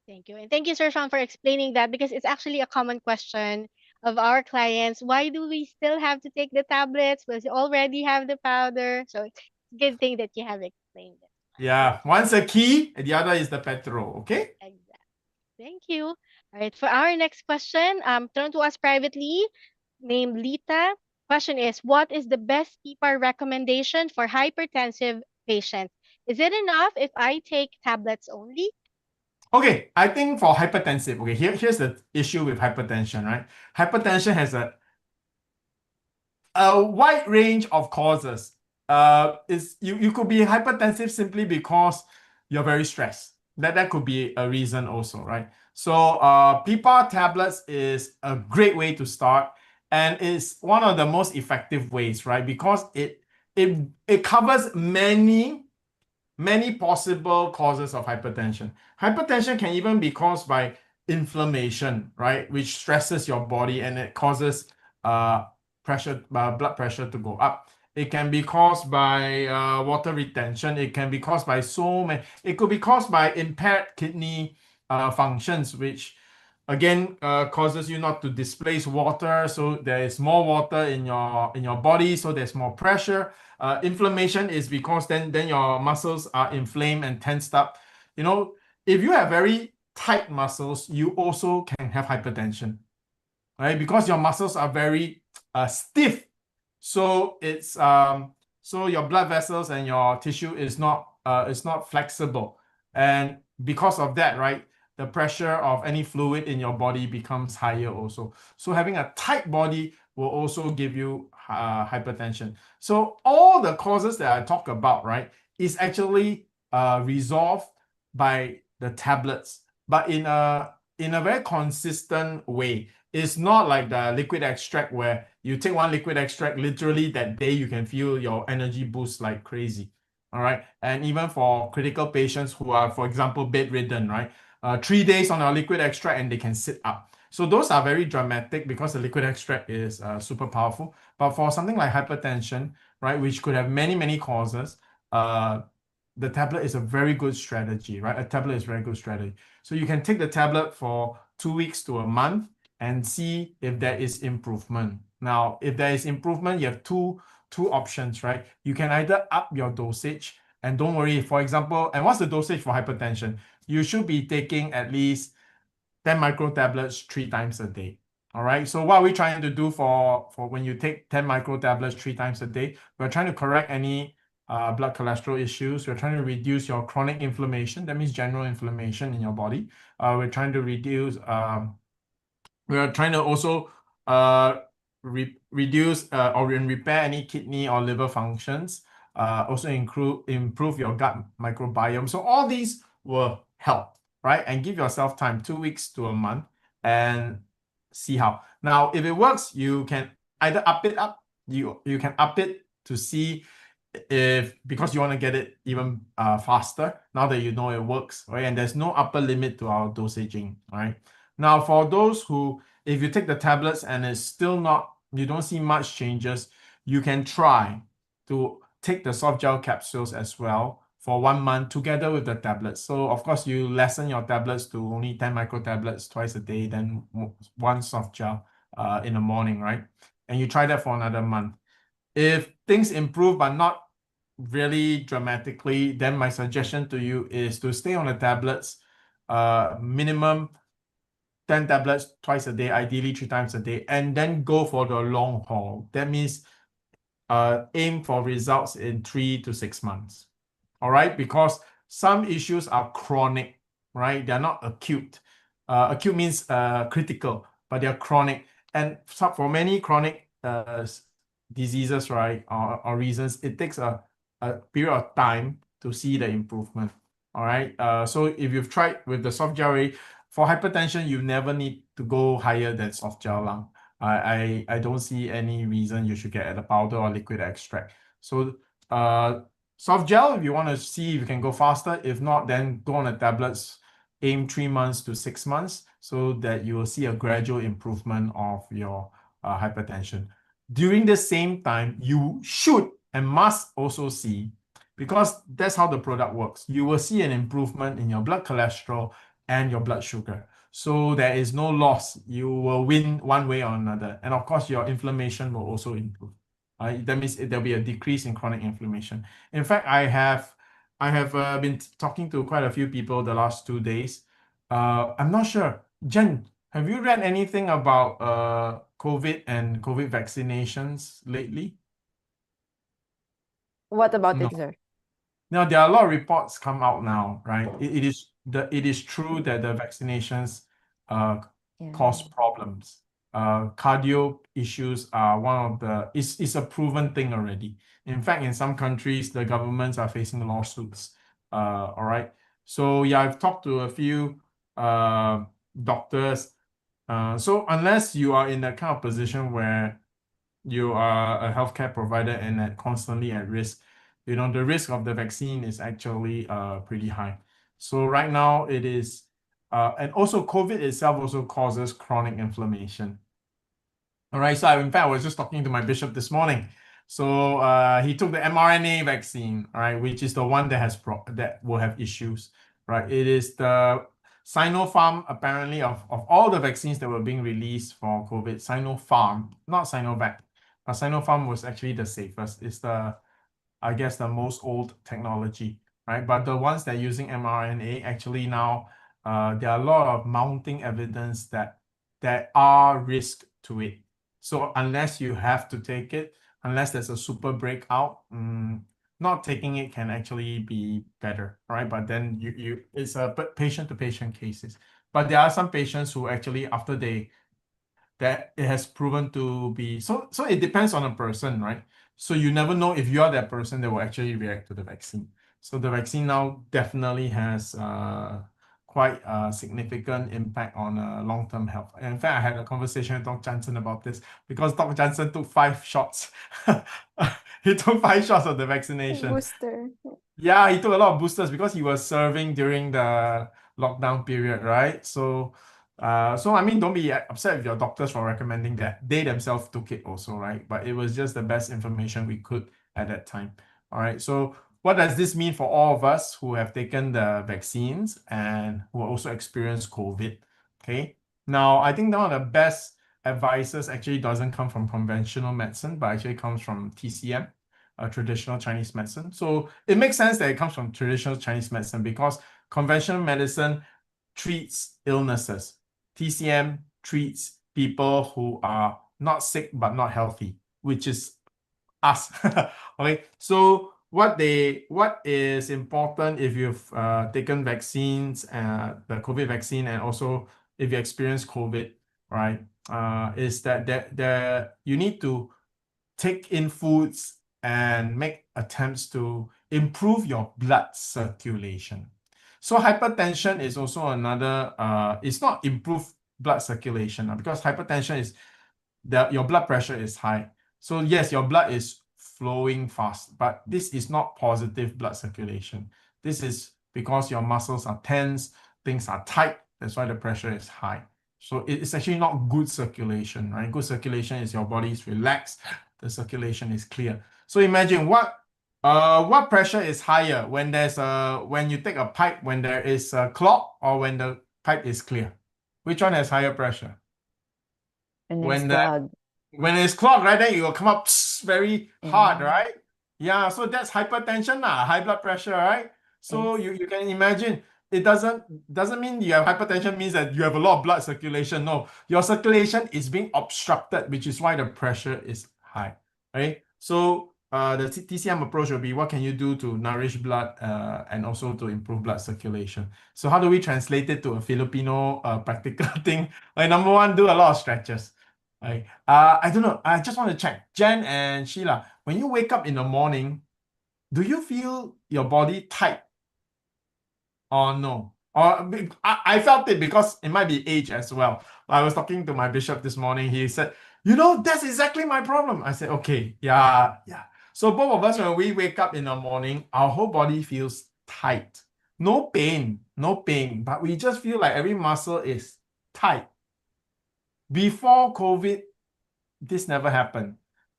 Thank you. And thank you, Sir Sean, for explaining that because it's actually a common question of our clients. Why do we still have to take the tablets? We already have the powder. So it's a good thing that you have explained it. Yeah, one's a key, and the other is the petrol, okay? Exactly. Thank you. All right. For our next question, turn to us privately, named Lita. Question is, what is the best PPAR recommendation for hypertensive patients? Is it enough if I take tablets only? Okay, I think for hypertensive, okay, here's the issue with hypertension, right? Hypertension has a wide range of causes. You could be hypertensive simply because you're very stressed. That could be a reason also, right? So PPAR tablets is a great way to start, and it's one of the most effective ways, right? Because it covers many possible causes of hypertension. Hypertension can even be caused by inflammation, right? Which stresses your body and it causes blood pressure to go up. It can be caused by water retention. It can be caused by it could be caused by impaired kidney functions, which again causes you not to displace water. So there is more water in your body, so there's more pressure. Inflammation is because then your muscles are inflamed and tensed up. You know, if you have very tight muscles, you also can have hypertension, right? Because your muscles are very stiff. So it's so your blood vessels and your tissue is not flexible. And because of that, right, the pressure of any fluid in your body becomes higher also. So having a tight body will also give you hypertension. So all the causes that I talk about, right, is actually resolved by the tablets, but in a very consistent way. It's not like the liquid extract where you take one liquid extract, literally that day you can feel your energy boost like crazy. All right. And even for critical patients who are, for example, bedridden, right? 3 days on a liquid extract and they can sit up. So those are very dramatic because the liquid extract is super powerful. But for something like hypertension, right, which could have many causes, the tablet is a very good strategy, right? A tablet is a very good strategy. So you can take the tablet for 2 weeks to a month and see if there is improvement. Now, if there is improvement, you have two options, right? You can either up your dosage, and don't worry, for example, and what's the dosage for hypertension? You should be taking at least 10 micro tablets 3 times a day. All right. So what are we trying to do for when you take 10 micro tablets 3 times a day? We're trying to correct any blood cholesterol issues. We're trying to reduce your chronic inflammation. That means general inflammation in your body. We're trying to reduce. We are trying to also reduce or repair any kidney or liver functions. Also improve your gut microbiome. So all these will help, right? And give yourself time, 2 weeks to a month, and see how. Now, if it works, you can either up it up. You can up it to see if, because you want to get it even faster. Now that you know it works, right? And there's no upper limit to our dosaging, right? Now, for those who, if you take the tablets and it's still not, you don't see much changes, you can try to take the soft gel capsules as well for 1 month together with the tablets. So, of course, you lessen your tablets to only 10 micro tablets twice a day, then 1 soft gel in the morning, right? And you try that for another month. If things improve but not really dramatically, then my suggestion to you is to stay on the tablets, minimum 10 tablets twice a day, ideally 3 times a day, and then go for the long haul. That means aim for results in 3 to 6 months. All right, because some issues are chronic, right? They're not acute. acute means critical, but they are chronic. And for many chronic diseases, right, or reasons, it takes a period of time to see the improvement. All right. So if you've tried with the soft gel ray, for hypertension, you never need to go higher than soft gel lung. I don't see any reason you should get at the powder or liquid extract. So soft gel, if you want to see if you can go faster. If not, then go on the tablets. Aim 3 months to 6 months so that you will see a gradual improvement of your hypertension. During the same time, you should and must also see, because that's how the product works, you will see an improvement in your blood cholesterol and your blood sugar. So there is no loss. You will win one way or another. And of course, your inflammation will also improve. That means there'll be a decrease in chronic inflammation. In fact, I have been talking to quite a few people the last 2 days. I'm not sure. Jen, have you read anything about COVID and COVID vaccinations lately? What about No. it, sir? Now, there are a lot of reports come out now, right? It is true that the vaccinations cause problems. Cardio issues are one of the, it's a proven thing already. In fact, in some countries, the governments are facing lawsuits. All right. So yeah, I've talked to a few doctors. So unless you are in that kind of position where you are a healthcare provider and constantly at risk, the risk of the vaccine is actually pretty high. So right now it is, and also COVID itself also causes chronic inflammation. All right, so in fact, I was just talking to my bishop this morning. So he took the mRNA vaccine, all right, which is the one that that will have issues, right? It is the Sinopharm, apparently, of all the vaccines that were being released for COVID, Sinopharm, not Sinovac, but Sinopharm was actually the safest. It's I guess, the most old technology, right? But the ones that are using mRNA, actually now, there are a lot of mounting evidence that there are risks to it. So unless you have to take it, unless there's a super breakout, not taking it can actually be better, right? But then it's a patient-to-patient cases. But there are some patients who actually, after that it has proven to be, so it depends on a person, right? So you never know if you are that person that will actually react to the vaccine. So the vaccine now definitely has quite a significant impact on long-term health. And in fact, I had a conversation with Dr. Johnson about this because Dr. Johnson took 5 shots. He took 5 shots of the vaccination. Booster. Yeah, he took a lot of boosters because he was serving during the lockdown period, right? So I mean, don't be upset with your doctors for recommending that. They themselves took it also, right? But it was just the best information we could at that time. All right. So what does this mean for all of us who have taken the vaccines and who also experienced COVID? Okay. Now, I think one of the best advices actually doesn't come from conventional medicine, but actually comes from TCM, traditional Chinese medicine. So it makes sense that it comes from traditional Chinese medicine because conventional medicine treats illnesses. TCM treats people who are not sick but not healthy, which is us. Okay, so what is important if you've taken vaccines, the COVID vaccine, and also if you experience COVID, right, is that you need to take in foods and make attempts to improve your blood circulation. So hypertension is also another, it's not improved blood circulation because hypertension is that your blood pressure is high. So yes, your blood is flowing fast, but this is not positive blood circulation. This is because your muscles are tense, things are tight, that's why the pressure is high. So it's actually not good circulation, right? Good circulation is your body is relaxed, the circulation is clear. So imagine what pressure is higher when when you take a pipe when there is a clog or when the pipe is clear? Which one has higher pressure? When it's clogged, right? Then it will come up very hard, right? Yeah, so that's hypertension, high blood pressure, right? So you can imagine it doesn't mean you have hypertension means that you have a lot of blood circulation. No, your circulation is being obstructed, which is why the pressure is high, right? So the TCM approach will be what can you do to nourish blood and also to improve blood circulation. So how do we translate it to a Filipino practical thing? Like number one, do a lot of stretches. Right? I don't know. I just want to check. Jen and Sheila, when you wake up in the morning, do you feel your body tight or no? Or I felt it because it might be age as well. I was talking to my bishop this morning. He said, that's exactly my problem. I said, okay, yeah. So both of us, when we wake up in the morning, our whole body feels tight. No pain, but we just feel like every muscle is tight. Before COVID, this never happened.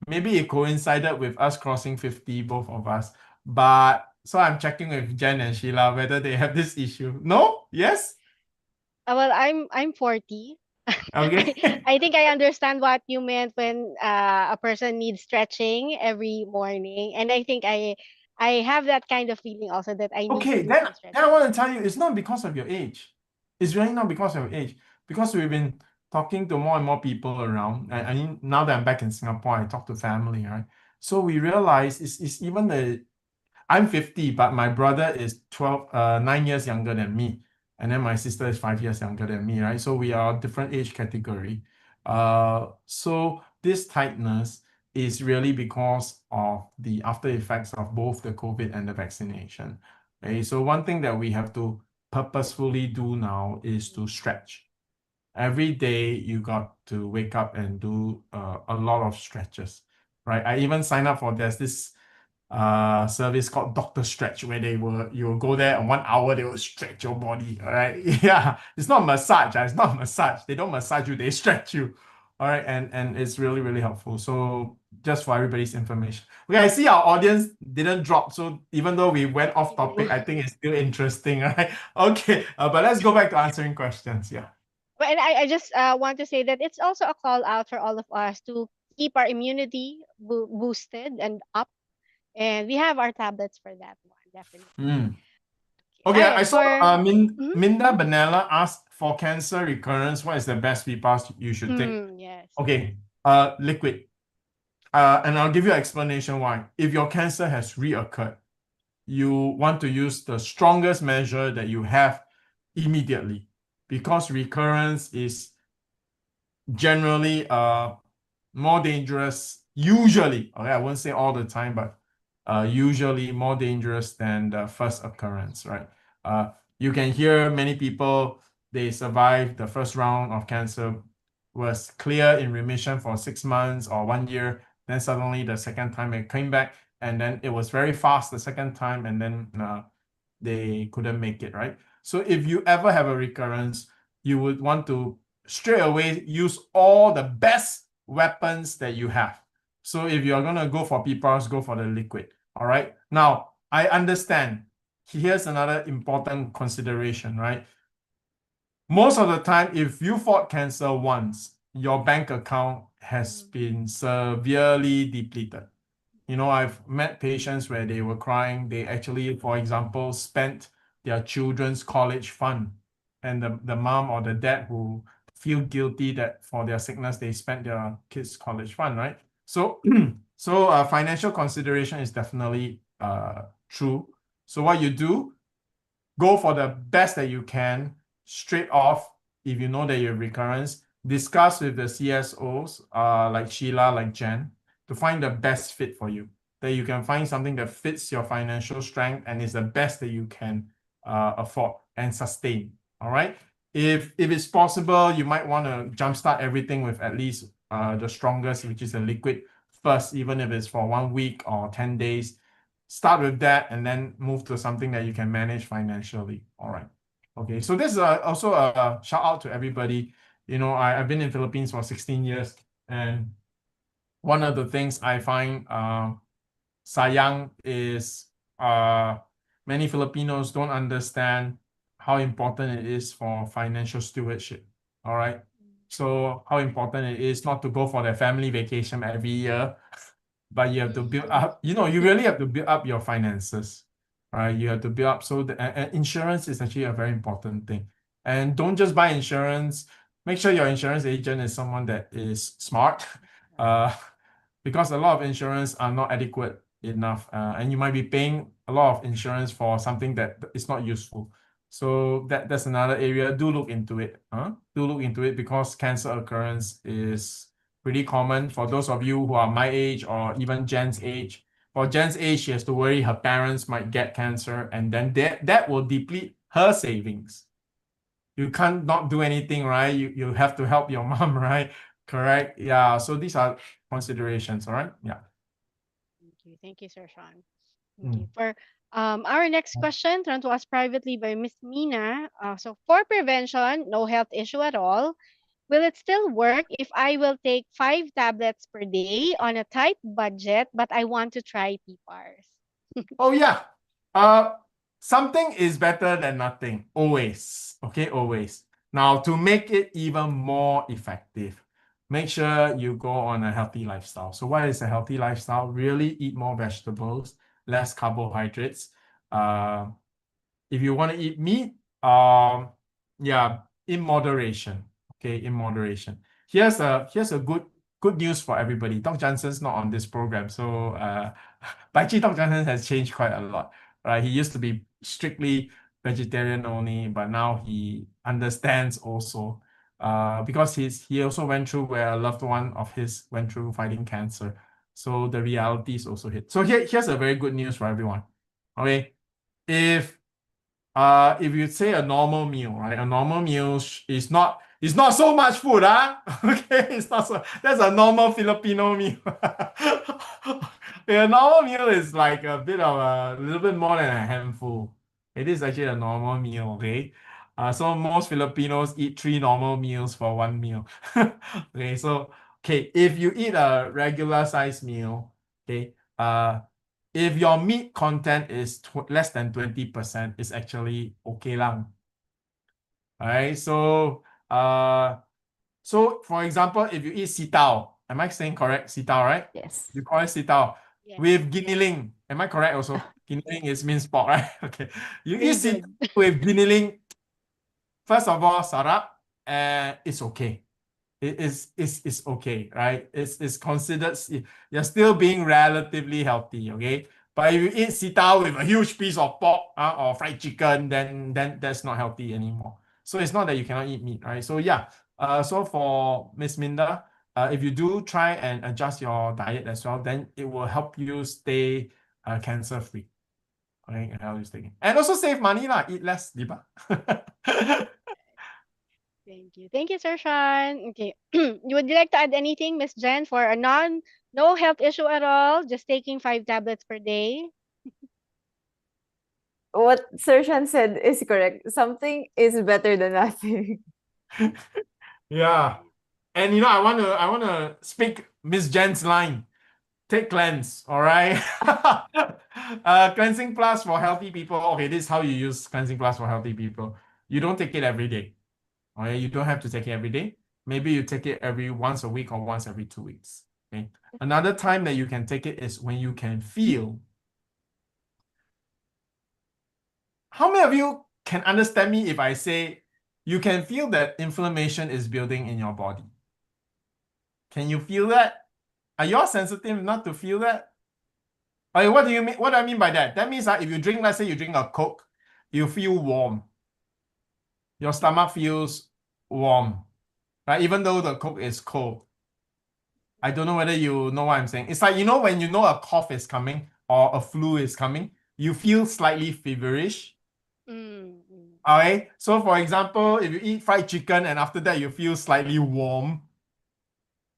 Maybe it coincided with us crossing 50, both of us. But so I'm checking with Jen and Sheila whether they have this issue. No? Yes? Well, I'm 40. Okay. I think I understand what you meant when a person needs stretching every morning, and I think I have that kind of feeling also that I need to Okay, do then some I stretching. want to tell you, it's not because of your age. It's really not because of your age. Because we've been talking to more and more people around. I mean, now that I'm back in Singapore, I talk to family, right? So we realize it's even I'm 50, but my brother is 9 years younger than me. And then my sister is 5 years younger than me, right? So we are a different age category. So this tightness is really because of the after effects of both the COVID and the vaccination. Okay, so one thing that we have to purposefully do now is to stretch. Every day you got to wake up and do a lot of stretches, right? I even sign up for there's this service called Doctor Stretch, where you will go there and 1 hour they will stretch your body. All right. Yeah. It's not massage. It's not massage. They don't massage you, they stretch you. All right, and it's really, really helpful. So just for everybody's information. Okay, I see our audience didn't drop. So even though we went off topic, I think it's still interesting, right? Okay, but let's go back to answering questions. Yeah. But and I just want to say that it's also a call out for all of us to keep our immunity boosted and up, and we have our tablets for that one, definitely. Mm. Okay, I saw Mhm. Minda Benella asked, for cancer recurrence, what is the best PPAS you should take? Yes. Okay, liquid. And I'll give you an explanation why. If your cancer has reoccurred, you want to use the strongest measure that you have immediately, because recurrence is generally more dangerous, usually, okay, I won't say all the time, but usually more dangerous than the first occurrence, right? You can hear many people, they survived the first round of cancer, was clear in remission for 6 months or 1 year, then suddenly the second time it came back, and then it was very fast the second time, and then they couldn't make it, right? So if you ever have a recurrence, you would want to straight away use all the best weapons that you have. So if you're going to go for PPARs, go for the liquid. All right. Now, I understand. Here's another important consideration, right? Most of the time, if you fought cancer once, your bank account has been severely depleted. I've met patients where they were crying. They actually, for example, spent their children's college fund. And the mom or the dad who feel guilty that for their sickness, they spent their kids' college fund, right? So, financial consideration is definitely true. So what you do, go for the best that you can straight off. If you know that you have recurrence, discuss with the CSOs like Sheila, like Jen, to find the best fit for you, that you can find something that fits your financial strength and is the best that you can afford and sustain. All right. If it's possible, you might want to jumpstart everything with at least the strongest, which is a liquid first, even if it's for 1 week or 10 days. Start with that and then move to something that you can manage financially. All right. Okay. So this is also a shout out to everybody. I've been in Philippines for 16 years, and one of the things I find sayang is many Filipinos don't understand how important it is for financial stewardship. All right. So how important it is not to go for their family vacation every year, but you have to build up, you really have to build up your finances, right? You have to build up. So insurance is actually a very important thing. And don't just buy insurance. Make sure your insurance agent is someone that is smart. because a lot of insurance are not adequate enough, and you might be paying a lot of insurance for something that is not useful. So that's another area. Do look into it. Do look into it, because cancer occurrence is pretty common for those of you who are my age or even Jen's age. For Jen's age, she has to worry her parents might get cancer, and then that will deplete her savings. You can't not do anything, right? You have to help your mom, right? Correct. Yeah. So these are considerations. All right. Yeah. Thank you, Sir Sean. Okay. For our next question, thrown to us privately by Miss Mina. So for prevention, no health issue at all. Will it still work if I will take 5 tablets per day on a tight budget, but I want to try PPARs? Oh yeah. Something is better than nothing. Always. Okay, always. Now, to make it even more effective, make sure you go on a healthy lifestyle. So what is a healthy lifestyle? Really eat more vegetables, less carbohydrates. If you want to eat meat, yeah, in moderation. Okay, in moderation. Here's a good news for everybody. Dr. Johnson's not on this program, so but actually Dr. Johnson has changed quite a lot. Right? He used to be strictly vegetarian only, but now he understands also, because he also went through where a loved one of his went through fighting cancer. So the realities also hit. So here's a very good news for everyone. Okay, if you say a normal meal, right? A normal meal is not so much food, okay, it's not so. That's a normal Filipino meal. A normal meal is like a little bit more than a handful. It is actually a normal meal, okay? So most Filipinos eat 3 normal meals for 1 meal. Okay, so if you eat a regular size meal, okay, if your meat content is less than 20%, it's actually okay lang. Alright, so for example, if you eat sitaw, am I saying correct? Sitaw, right? Yes. You call it sitaw. Yes. With giniling, am I correct also? Giniling is minced pork, right? Okay. You Very eat sitaw good. with giniling, first of all, sarap, it's okay. It's okay, right? It's considered, you're still being relatively healthy, okay? But if you eat sitaw with a huge piece of pork or fried chicken, then that's not healthy anymore. So it's not that you cannot eat meat, right? So yeah, so for Miss Minda, if you do try and adjust your diet as well, then it will help you stay cancer free. Okay, and also save money lah. Eat less, diba? Thank you. Thank you, Sir Sean. Okay. Would you like to add anything, Miss Jen, for a no health issue at all, just taking 5 tablets per day? What Sir Sean said is correct. Something is better than nothing. Yeah. And I wanna speak Miss Jen's line. Take cleanse, all right? Cleansing plus for healthy people. Okay, this is how you use cleansing plus for healthy people. You don't take it every day. Okay, you don't have to take it every day. Maybe you take it once a week or once every 2 weeks. Okay. Another time that you can take it is when you can feel. How many of you can understand me if I say you can feel that inflammation is building in your body? Can you feel that? Are you all sensitive enough to feel that? Okay, what do you mean? What do I mean by that? That means that if you drink, let's say you drink a Coke, you feel warm. Your stomach feels warm, right? Even though the Coke is cold. I don't know whether you know what I'm saying. It's like, when you know a cough is coming or a flu is coming, you feel slightly feverish. Okay, so for example, if you eat fried chicken and after that you feel slightly warm,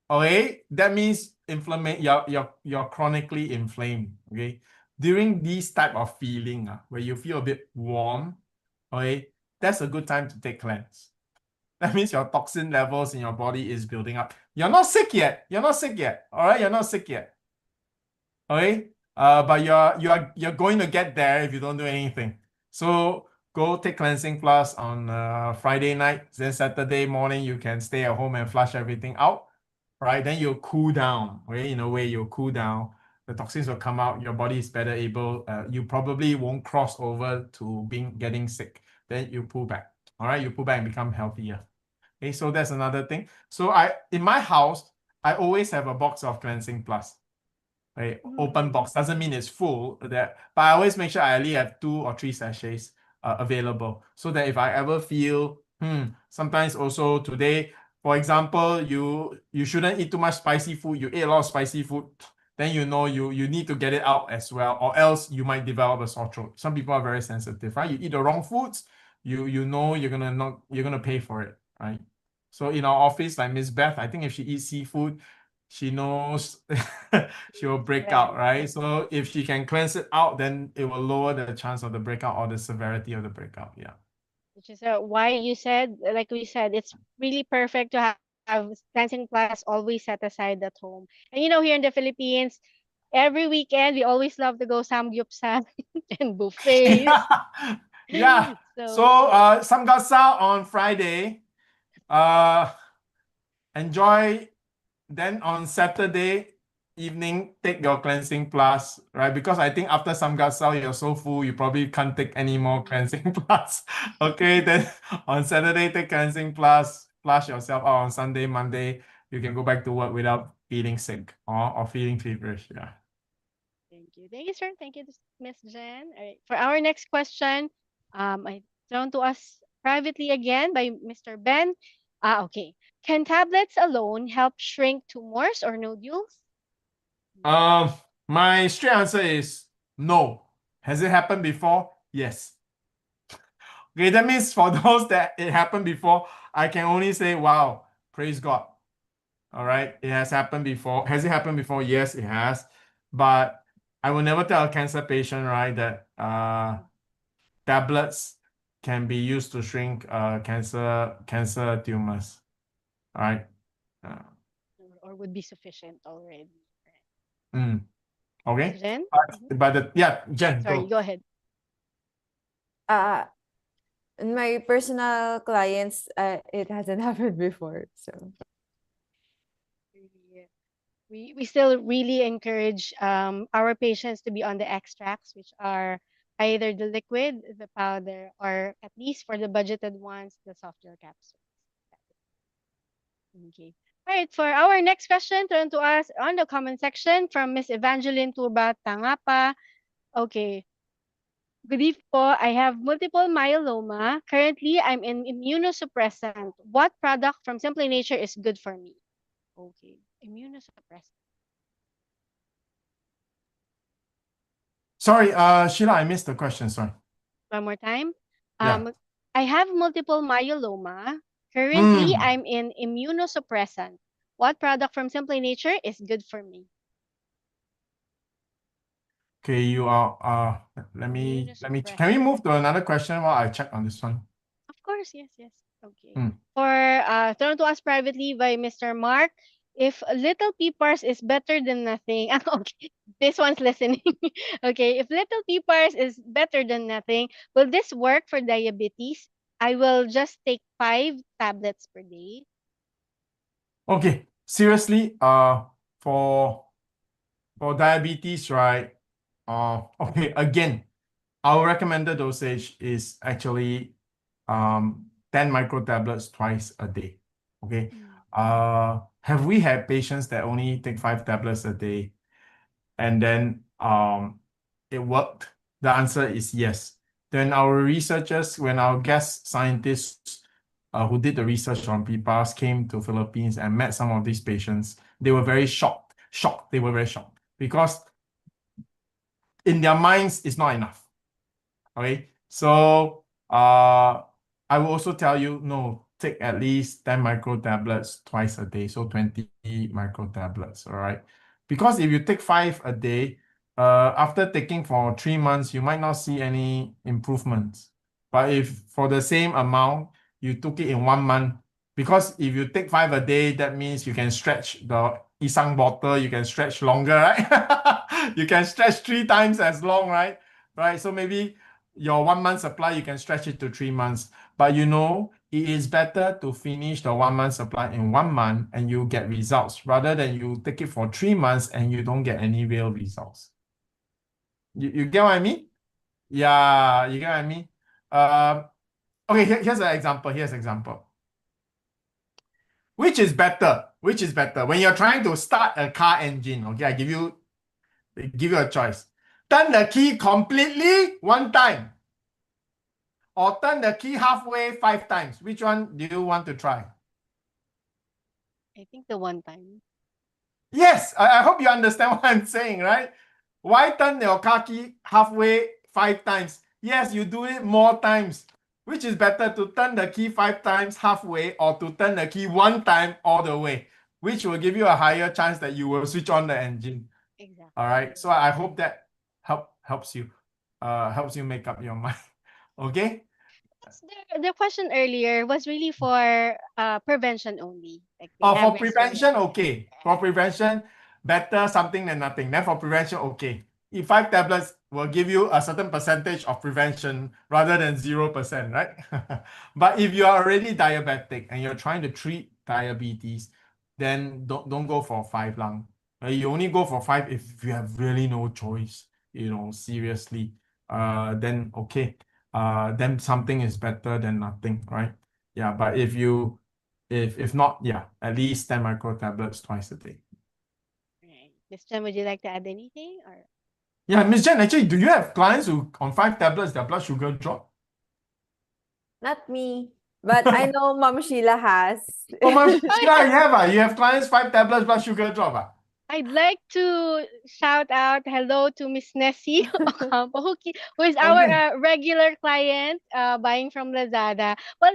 okay, that means you're chronically inflamed. Okay, during this type of feeling where you feel a bit warm, okay, that's a good time to take cleanse. That means your toxin levels in your body is building up. You're not sick yet. All right, you're not sick yet. Okay, but you're going to get there if you don't do anything. So go take cleansing plus on Friday night. Then Saturday morning you can stay at home and flush everything out. Right, then you'll cool down. Okay, in a way you'll cool down. The toxins will come out. Your body is better able. You probably won't cross over to getting sick. Then you pull back. All right, you pull back and become healthier. Okay, so that's another thing. So in my house, I always have a box of cleansing plus. Okay, open box doesn't mean it's full. But I always make sure I only have 2 or 3 sachets available, so that if I ever feel, sometimes also today, for example, you shouldn't eat too much spicy food. You ate a lot of spicy food, then you need to get it out as well, or else you might develop a sore throat. Some people are very sensitive, right? You eat the wrong foods, you know you're gonna pay for it, right? So in our office, like Miss Beth, I think if she eats seafood, she knows she will break out, right? So if she can cleanse it out, then it will lower the chance of the breakout or the severity of the breakout. Yeah. Which is why you said, like we said, it's really perfect to have cleansing plus always set aside at home. And here in the Philippines, every weekend we always love to go samgyupsal and buffets. Yeah. So samgyeopsal on Friday. Enjoy. Then on Saturday evening, take your cleansing plus, right? Because I think after samgyeopsal, you're so full, you probably can't take any more cleansing plus. Okay, then on Saturday, take cleansing plus, flush yourself out on Sunday, Monday, you can go back to work without feeling sick or feeling feverish. Yeah. Thank you. Thank you, sir. Thank you, Miss Jen. All right. For our next question, I thrown to us privately again by Mr. Ben. Okay. Can tablets alone help shrink tumors or nodules? My straight answer is no. Has it happened before? Yes. Okay, that means for those that it happened before, I can only say, wow, praise God. All right, it has happened before. Has it happened before? Yes, it has. But I will never tell a cancer patient, right, that tablets can be used to shrink cancer tumors. All right. Or would be sufficient already. Okay. Jen? Jen, Sorry, go ahead. My personal clients, it hasn't happened before, so. We still really encourage our patients to be on the extracts, which are either the liquid, the powder, or at least for the budgeted ones, the soft gel capsules. Okay. All right, for our next question, turn to us on the comment section from Miss Evangeline Turba Tangapa. Okay. Good evening po. I have multiple myeloma. Currently, I'm in immunosuppressant. What product from SimplyNature is good for me? Okay. Immunosuppressant. Sorry, Sheila, I missed the question. Sorry. One more time. Yeah. I have multiple myeloma. Currently, I'm in immunosuppressant. What product from SimplyNature is good for me? Okay, you are let me can we move to another question while I check on this one? Of course, yes. Okay. For thrown to us privately by Mr. Mark, if little peepers is better than nothing. Okay, this one's listening. Okay, if little peepers is better than nothing, will this work for diabetes? I will just take 5 tablets per day. Okay, seriously, for diabetes, right? Okay, again, our recommended dosage is actually 10 micro tablets twice a day. Okay. Have we had patients that only take 5 tablets a day and then it worked? The answer is yes. Then our researchers, when our guest scientists who did the research on PPAS came to Philippines and met some of these patients, they were very shocked. They were very shocked because in their minds, it's not enough. Okay, so I will also tell you, no, take at least 10 micro tablets twice a day, so 20 micro tablets, all right? Because if you take 5 a day, after taking for 3 months, you might not see any improvements. But if for the same amount, you took it in 1 month, because if you take 5 a day, that means you can stretch the isang bottle, you can stretch longer, right? You can stretch 3 times as long, right? Right, so maybe your 1 month supply, you can stretch it to 3 months. But it is better to finish the 1 month supply in 1 month and you get results rather than you take it for 3 months and you don't get any real results. You get what I mean? Yeah, you get what I mean? Okay, here's an example. Which is better? When you're trying to start a car engine, okay, I give you They give you a choice. Turn the key completely 1 time, or turn the key halfway 5 times. Which one do you want to try? I think the one time. Yes, I hope you understand what I'm saying, right? Why turn your car key halfway 5 times? Yes, you do it more times. Which is better, to turn the key 5 times halfway, or to turn the key 1 time all the way? Which will give you a higher chance that you will switch on the engine. Exactly. All right. So I hope that helps you make up your mind. Okay. The question earlier was really for prevention only. Like they Oh, have for prevention, okay. For prevention, better something than nothing. Then for prevention, okay. If 5 tablets will give you a certain percentage of prevention rather than 0%, right? But if you are already diabetic and you're trying to treat diabetes, then don't go for 5 lang. You only go for 5 if you have really no choice, seriously. Then okay. Then something is better than nothing, right? Yeah, but if not, yeah, at least 10 micro tablets twice a day. Right. Miss Chen, would you like to add anything? Or Yeah, Miss Jen, actually, do you have clients who on 5 tablets their blood sugar drop? Not me. But I know Mom Sheila has. Oh, Ma'am Sheila, you have clients 5 tablets blood sugar drop. I'd like to shout out hello to Miss Nessie Ocampo, who is our Okay. regular client buying from Lazada. Well,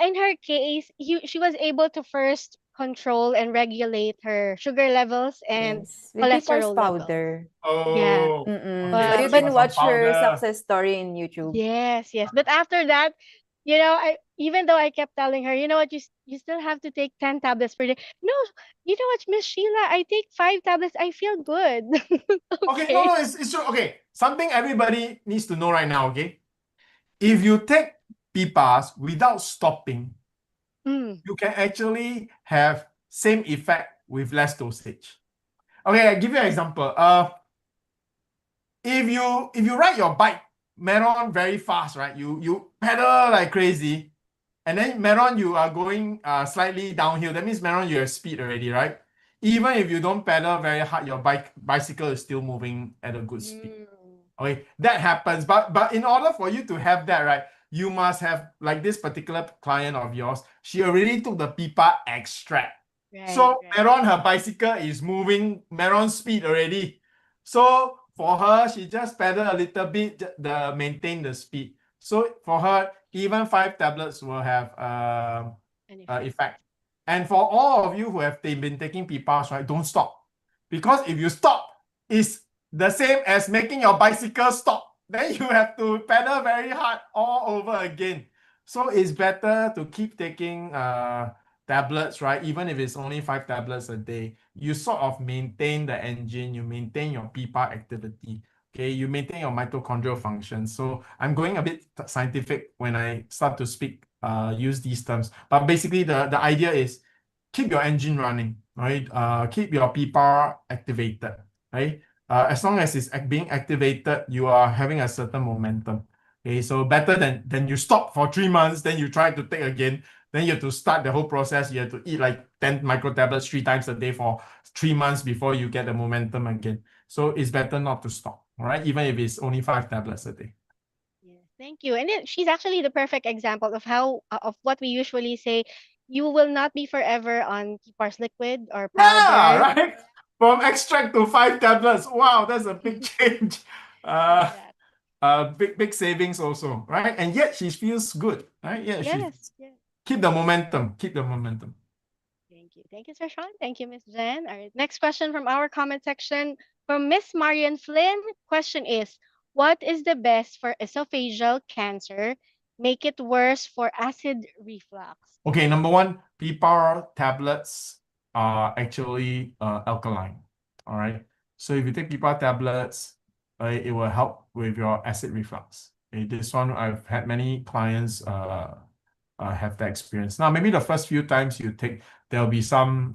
in her case, she was able to first control and regulate her sugar levels and Yes, with Pipar's cholesterol levels. powder. Yeah. Oh, So okay. you So it can was on watch her powder. success story in YouTube. Yes, yes. But after that, even though I kept telling her, you know what, you still have to take 10 tablets per day. No, you know what, Miss Sheila, I take 5 tablets. I feel good. Okay, Okay. no, it's true. Okay, something everybody needs to know right now, okay? If you take PPAS without stopping, Mm. you can actually have same effect with less dosage. Okay, I'll give you an example. If you ride your bike marathon very fast, right? You pedal like crazy, and then marathon you are going slightly downhill. That means marathon you have speed already, right? Even if you don't pedal very hard, your bicycle is still moving at a good speed. Okay, that happens. But in order for you to have that, right, you must have, like this particular client of yours, she already took the pipa extract. So Meron, her bicycle is moving Meron speed already. So for her, she just pedal a little bit to maintain the speed. So for her, even 5 tablets will have effect. And for all of you who have been taking PPAs, right, don't stop. Because if you stop, it's the same as making your bicycle stop. Then you have to pedal very hard all over again. So it's better to keep taking tablets, right? Even if it's only 5 tablets a day, you sort of maintain the engine, you maintain your PPA activity. Okay, you maintain your mitochondrial function. So I'm going a bit scientific when I start to speak, use these terms. But basically, the idea is keep your engine running, right? Keep your PPAR activated, right? As long as it's being activated, you are having a certain momentum. Okay, so better than you stop for 3 months, then you try to take again, then you have to start the whole process. You have to eat like 10 micro tablets 3 times a day for 3 months before you get the momentum again. So it's better not to stop, right? Even if it's only 5 tablets a day. Yes, thank you. And she's actually the perfect example of how of what we usually say. You will not be forever on Kipar's liquid or powder. Yeah, right? From extract to 5 tablets. Wow, that's a big change. Big savings also, right? And yet she feels good, right? Yeah, Yes. Keep the momentum. Keep the momentum. Thank you. Thank you, Sir Sean. Thank you, Miss Jen. All right. Next question from our comment section from Miss Marian Flynn. Question is, what is the best for esophageal cancer? Make it worse for acid reflux. Okay, number 1, PPAR tablets are actually alkaline. All right. So if you take PPAR tablets, it will help with your acid reflux. Okay, this one I've had many clients have that experience. Now, maybe the first few times you take, there'll be some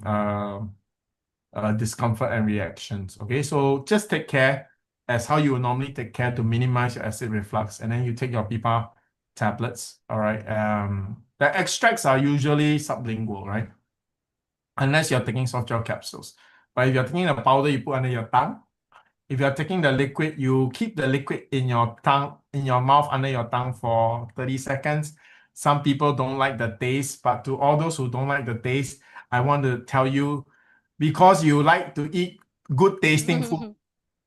discomfort and reactions. Okay, so just take care as how you would normally take care to minimize your acid reflux, and then you take your PPAR tablets. All right. The extracts are usually sublingual, right? Unless you're taking soft gel capsules. But if you're taking the powder you put under your tongue, if you're taking the liquid, you keep the liquid in your tongue, in your mouth, under your tongue for 30 seconds. Some people don't like the taste, but to all those who don't like the taste, I want to tell you, because you like to eat good tasting food,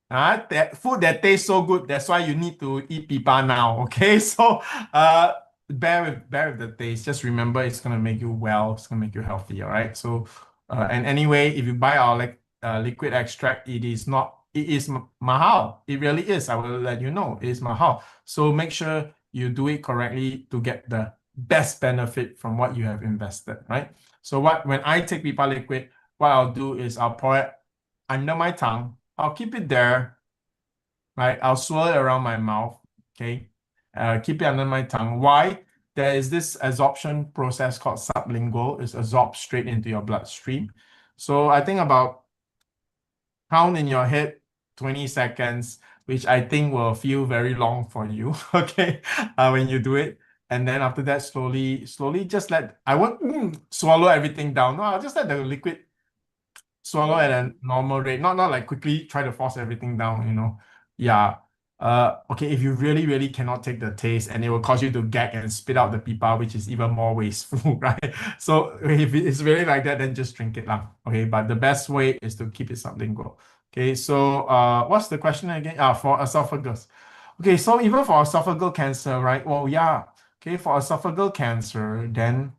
that food that tastes so good, that's why you need to eat pipa now, okay? So bear with the taste. Just remember, it's gonna make you well, it's gonna make you healthy, all right? So and anyway, if you buy our liquid extract, it is mahal. It really is. I will let you know, it is mahal. So make sure you do it correctly to get the best benefit from what you have invested, right? So when I take pipa liquid, what I'll do is I'll pour it under my tongue. I'll keep it there, right? I'll swirl it around my mouth, okay? Keep it under my tongue. Why? There is this absorption process called sublingual. It's absorbed straight into your bloodstream. So I think about count in your head 20 seconds, which I think will feel very long for you, okay? When you do it. And then after that, slowly just I won't swallow everything down. No, I'll just let the liquid swallow at a normal rate, not like quickly try to force everything down, you know. Yeah. Okay, if you really cannot take the taste, and it will cause you to gag and spit out the pipa, which is even more wasteful, right? So if it's really like that, then just drink it lah. Okay, but the best way is to keep it sublingual. Okay, so what's the question again? For esophagus. Okay, so even for esophageal cancer, right? Well, yeah. Okay, for esophageal cancer, then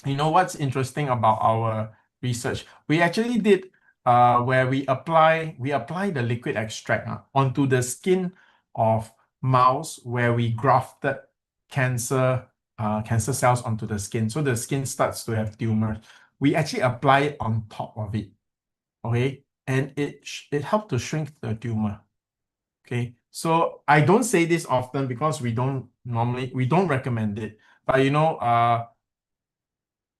you know what's interesting about our research? We actually did where we apply the liquid extract onto the skin of mouse, where we grafted cancer cells onto the skin. So the skin starts to have tumors. We actually apply it on top of it, okay? And it helped to shrink the tumor, okay? So I don't say this often because we don't recommend it. But you know,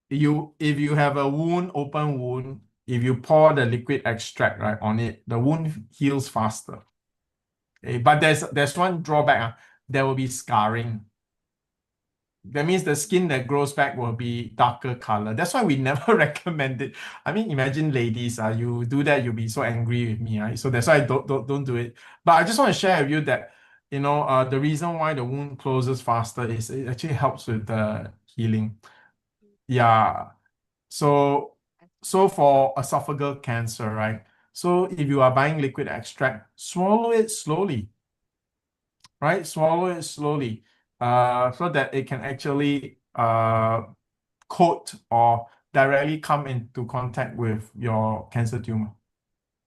if you have a open wound, if you pour the liquid extract right on it, the wound heals faster. Okay, but there's one drawback. There will be scarring. That means the skin that grows back will be darker color. That's why we never recommend it. I mean, imagine ladies, you do that, you'll be so angry with me, right? So that's why I don't do it. But I just want to share with you that, you know, the reason why the wound closes faster is it actually helps with the healing. Yeah. So for esophageal cancer, right? So if you are buying liquid extract, swallow it slowly, right? Swallow it slowly, so that it can actually coat or directly come into contact with your cancer tumor,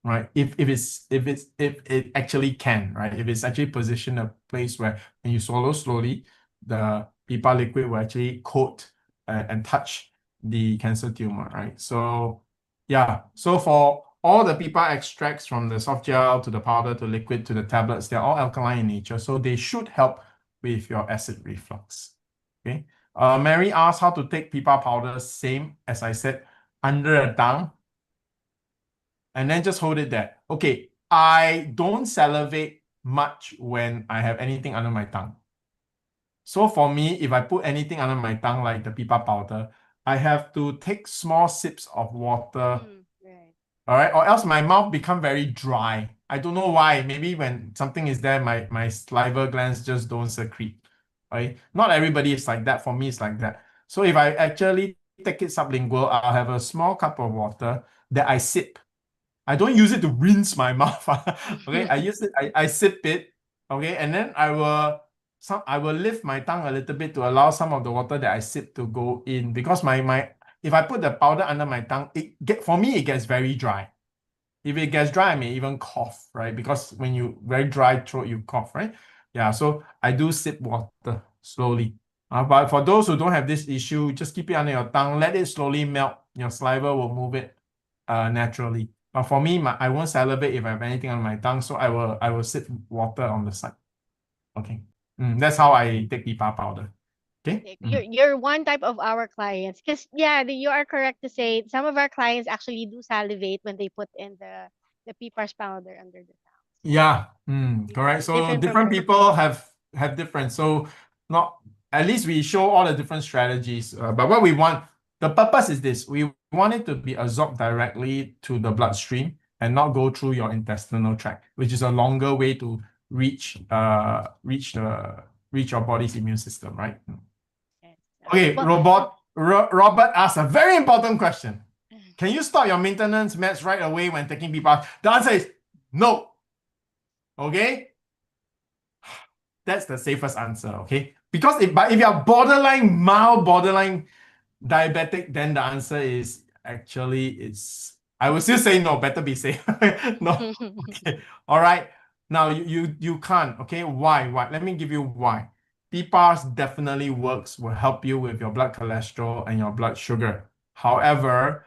right? If it actually can, right? If it's actually positioned a place where when you swallow slowly, the pipa liquid will actually coat and touch the cancer tumor, right? So yeah, so for all the pipa extracts, from the soft gel to the powder to liquid to the tablets, they're all alkaline in nature, so they should help with your acid reflux. Okay. Mary asked how to take pipa powder, same as I said, under the tongue, and then just hold it there. Okay, I don't salivate much when I have anything under my tongue. So for me, if I put anything under my tongue, like the pipa powder, I have to take small sips of water, all right, or else my mouth become very dry. I don't know why. Maybe when something is there, my saliva glands just don't secrete, right? Not everybody is like that. For me, it's like that. So if I actually take it sublingual, I'll have a small cup of water that I sip. I don't use it to rinse my mouth. Okay, I sip it, okay, and then I will lift my tongue a little bit to allow some of the water that I sip to go in, because if I put the powder under my tongue, for me it gets very dry. If it gets dry, I may even cough, right? Because when you very dry throat, you cough, right? Yeah, so I do sip water slowly. But for those who don't have this issue, just keep it under your tongue, let it slowly melt. Your saliva will move it naturally. But for me, I won't salivate if I have anything on my tongue, so I will sip water on the side. Okay, that's how I take pipa powder. Okay. You're one type of our clients, because you are correct to say some of our clients actually do salivate when they put in the pipa's powder under the tongue. Yeah, correct. So different people have different. So not at least we show all the different strategies. But what we want, the purpose is this: we want it to be absorbed directly to the bloodstream, and not go through your intestinal tract, which is a longer way to reach your body's immune system, right? Yes. Okay, Robert asked a very important question. Can you stop your maintenance meds right away when taking PPARs? The answer is no. Okay? That's the safest answer, okay? Because if you are mild borderline diabetic, then the answer is actually I would still say no, better be safe. No. Okay. All right. Now you can't, okay? Why? Let me give you why. PPARs definitely works, will help you with your blood cholesterol and your blood sugar. However,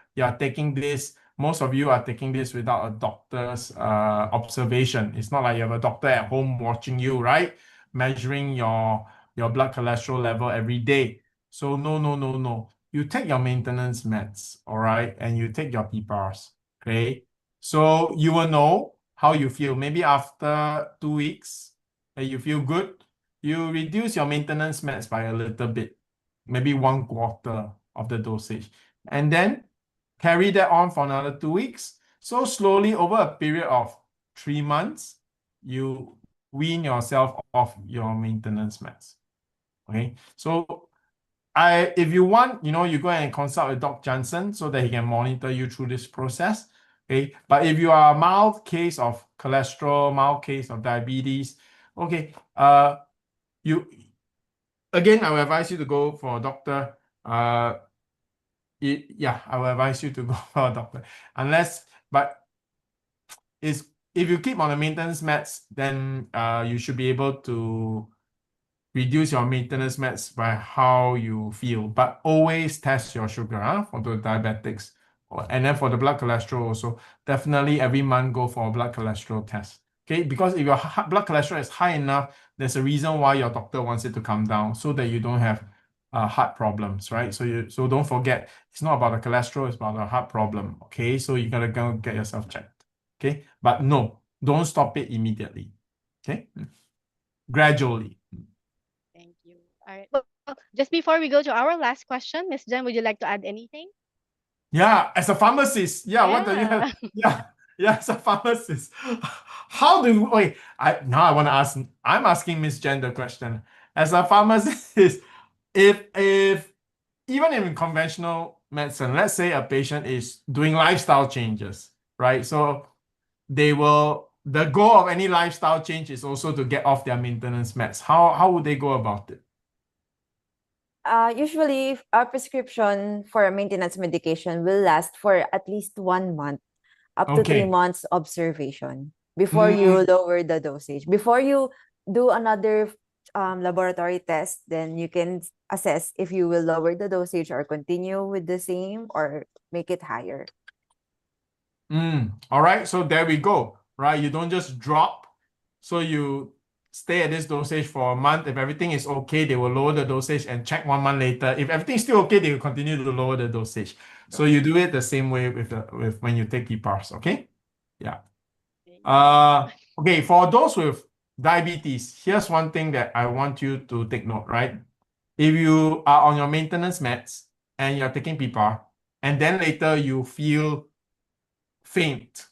most of you are taking this without a doctor's observation. It's not like you have a doctor at home watching you, right? Measuring your blood cholesterol level every day. So no. You take your maintenance meds, all right? And you take your PPARs, okay? So you will know how you feel. Maybe after 2 weeks, you feel good, you reduce your maintenance meds by a little bit, maybe 1/4 of the dosage. And then carry that on for another 2 weeks. So slowly over a period of 3 months, you wean yourself off your maintenance meds. Okay, so if you want, you go and consult with Dr. Johnson so that he can monitor you through this process. Okay, but if you are a mild case of cholesterol, mild case of diabetes, okay, I will advise you to go for a doctor. I will advise you to go for a doctor. If you keep on the maintenance meds, then you should be able to reduce your maintenance meds by how you feel. But always test your sugar for the diabetics. And then for the blood cholesterol also, definitely every month go for a blood cholesterol test. Okay, because if your blood cholesterol is high enough, there's a reason why your doctor wants it to come down so that you don't have heart problems, right? So don't forget, it's not about the cholesterol, it's about the heart problem. Okay, so you gotta go get yourself checked. Okay, but no, don't stop it immediately. Okay, gradually. Thank you. All right. Well, just before we go to our last question, Miss Jen, would you like to add anything? Yeah, as a pharmacist, what do you have? As a pharmacist, how do you, I'm asking Miss Jen the question. As a pharmacist, if even in conventional medicine, let's say a patient is doing lifestyle changes, right? So the goal of any lifestyle change is also to get off their maintenance meds. How would they go about it? Usually, our prescription for a maintenance medication will last for at least 1 month, up to 3 months observation before you lower the dosage. Before you do another laboratory test, then you can assess if you will lower the dosage or continue with the same or make it higher. All right, so there we go, right? You don't just drop. So you stay at this dosage for a month. If everything is okay, they will lower the dosage and check 1 month later. If everything's still okay, they will continue to lower the dosage. So you do it the same way with when you take PPARs, okay? Yeah. Okay, for those with diabetes, here's one thing that I want you to take note, right? If you are on your maintenance meds and you're taking PPAR, and then later you feel faint,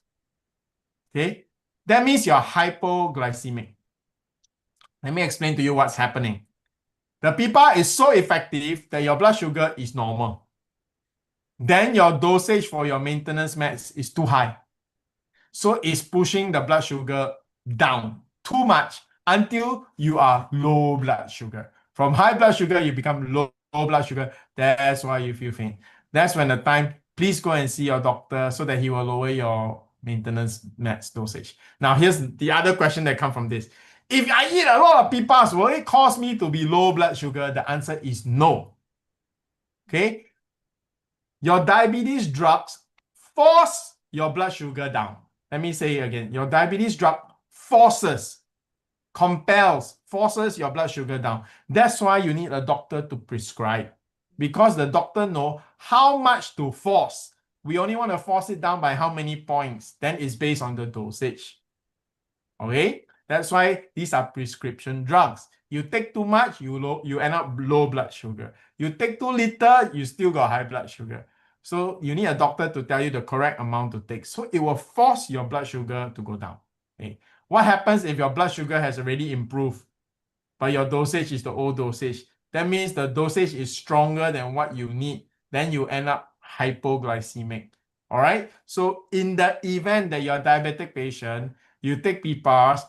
okay? That means you're hypoglycemic. Let me explain to you what's happening. The PPAR is so effective that your blood sugar is normal. Then your dosage for your maintenance meds is too high. So it's pushing the blood sugar down too much until you are low blood sugar. From high blood sugar, you become low blood sugar. That's why you feel faint. That's when please go and see your doctor so that he will lower your maintenance meds dosage. Now, here's the other question that comes from this. If I eat a lot of PPARs, will it cause me to be low blood sugar? The answer is no. Okay? Your diabetes drugs force your blood sugar down. Let me say it again. Your diabetes drug forces your blood sugar down. That's why you need a doctor to prescribe. Because the doctor knows how much to force. We only want to force it down by how many points. Then it's based on the dosage. Okay? That's why these are prescription drugs. You take too much, you end up low blood sugar. You take too little, you still got high blood sugar. So you need a doctor to tell you the correct amount to take. So it will force your blood sugar to go down. Okay. What happens if your blood sugar has already improved, but your dosage is the old dosage? That means the dosage is stronger than what you need. Then you end up hypoglycemic. All right. So in the event that you're a diabetic patient, you take PPARs,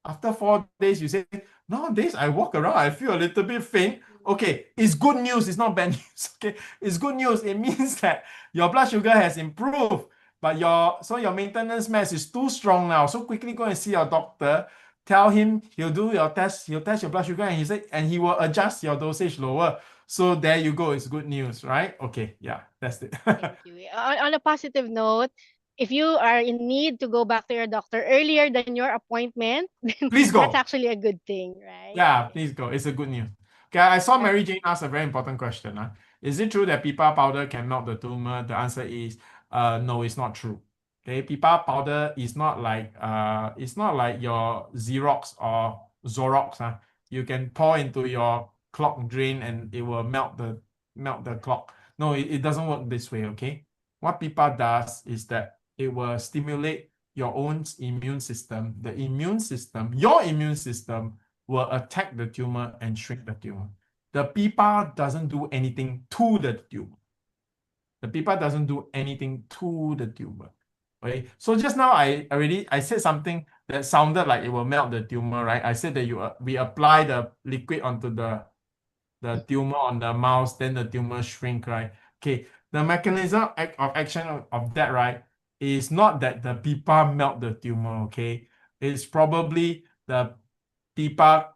after 4 days, you say, nowadays I walk around, I feel a little bit faint. Okay, it's good news, it's not bad news. Okay, it's good news. It means that your blood sugar has improved, but your maintenance meds is too strong now. So quickly go and see your doctor. Tell him he'll do your test, he'll test your blood sugar, and he will adjust your dosage lower. So there you go, it's good news, right? Okay, yeah, that's it. Thank you. On a positive note, if you are in need to go back to your doctor earlier than your appointment, then Please go. that's actually a good thing, right? Yeah, please go. It's a good news. Okay, I saw Mary Jane ask a very important question. Is it true that pipa powder can melt the tumor? The answer is no, it's not true. Okay, pipa powder is not like your Xerox or Zorox. You can pour into your clock drain and it will melt the clock. No, it doesn't work this way. Okay, what pipa does is that it will stimulate your own immune system. Your immune system will attack the tumor and shrink the tumor. The pipa doesn't do anything to the tumor. The pipa doesn't do anything to the tumor. Okay, so just now I said something that sounded like it will melt the tumor, right? I said that we apply the liquid onto the tumor on the mouse, then the tumor shrink, right? Okay, the mechanism of action of that, right, is not that the pipa melt the tumor, okay? It's probably the pipa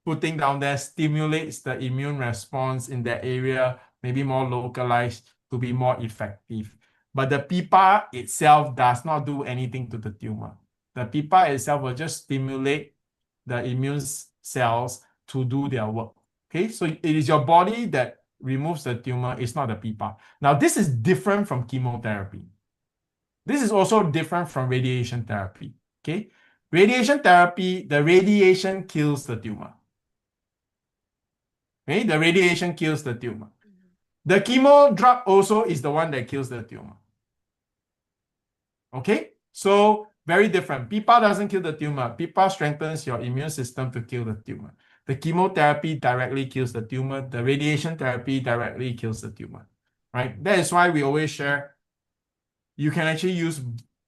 putting down there stimulates the immune response in that area, maybe more localized to be more effective. But the pipa itself does not do anything to the tumor. The pipa itself will just stimulate the immune cells to do their work. Okay, so it is your body that removes the tumor, it's not the pipa. Now, this is different from chemotherapy. This is also different from radiation therapy. Okay, radiation therapy, the radiation kills the tumor. Okay, the radiation kills the tumor. The chemo drug also is the one that kills the tumor. Okay, so very different. PIPA doesn't kill the tumor. PIPA strengthens your immune system to kill the tumor. The chemotherapy directly kills the tumor. The radiation therapy directly kills the tumor. Right? That is why we always share, you can actually use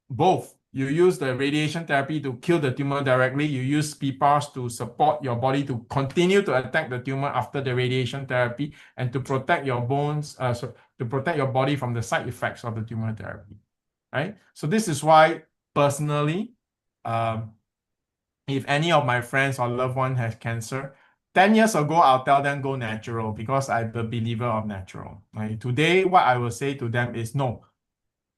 both. You use the radiation therapy to kill the tumor directly. You use PPARs to support your body to continue to attack the tumor after the radiation therapy and to protect your bones, to protect your body from the side effects of the tumor therapy. Right? So this is why, personally, if any of my friends or loved one has cancer, 10 years ago, I'll tell them go natural because I'm a believer of natural. Right? Today, what I will say to them is no.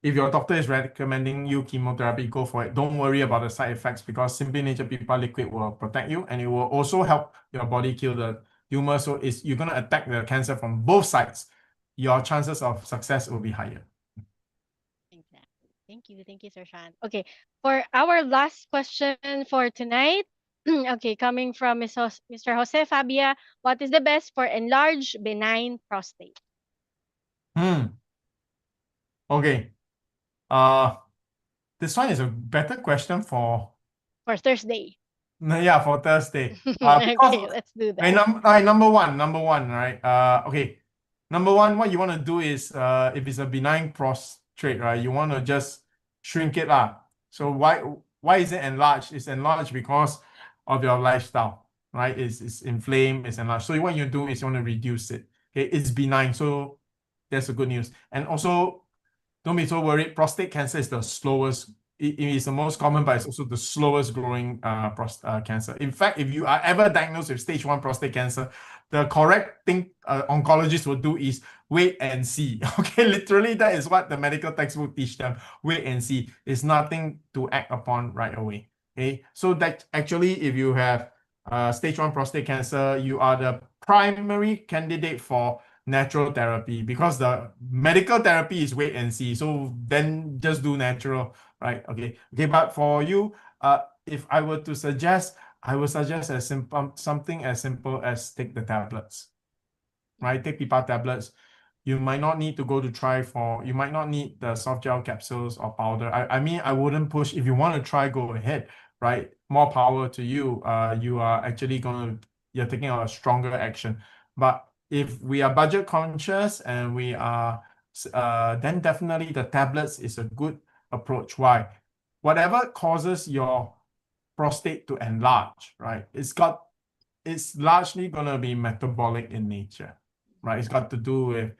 If your doctor is recommending you chemotherapy, go for it. Don't worry about the side effects because SimplyNature Pipa Liquid will protect you and it will also help your body kill the tumor. So you're going to attack the cancer from both sides. Your chances of success will be higher. Thank you, Sir Shyan. Okay, for our last question for tonight, okay, coming from Mr. Jose Fabia, what is the best for enlarged benign prostate? Okay. This one is a better question for Thursday. Yeah, for Thursday. Okay, let's do that. Number one, right? Okay. Number one, what you want to do is, if it's a benign prostate, right, you want to just shrink it up. So why is it enlarged? It's enlarged because of your lifestyle, right? It's inflamed, it's enlarged. So what you do is you want to reduce it. Okay, it's benign, so that's the good news. And also, don't be so worried. Prostate cancer is the slowest. It is the most common, but it's also the slowest growing cancer. In fact, if you are ever diagnosed with stage 1 prostate cancer, the correct thing oncologists will do is wait and see. Okay, literally that is what the medical textbook teach them. Wait and see. It's nothing to act upon right away. Okay, so that actually, if you have stage 1 prostate cancer, you are the primary candidate for natural therapy because the medical therapy is wait and see. So then just do natural, right? Okay. But for you, if I were to suggest, I would suggest something as simple as take the tablets, right? Take PIPA tablets. you might not need to go to try for, you might not need the soft gel capsules or powder. I mean, I wouldn't push. If you want to try, go ahead, right? More power to you. You are actually you're taking a stronger action. But if we are budget conscious and we are, then definitely the tablets is a good approach. Why? Whatever causes your prostate to enlarge, right? It's largely going to be metabolic in nature, right? It's got to do with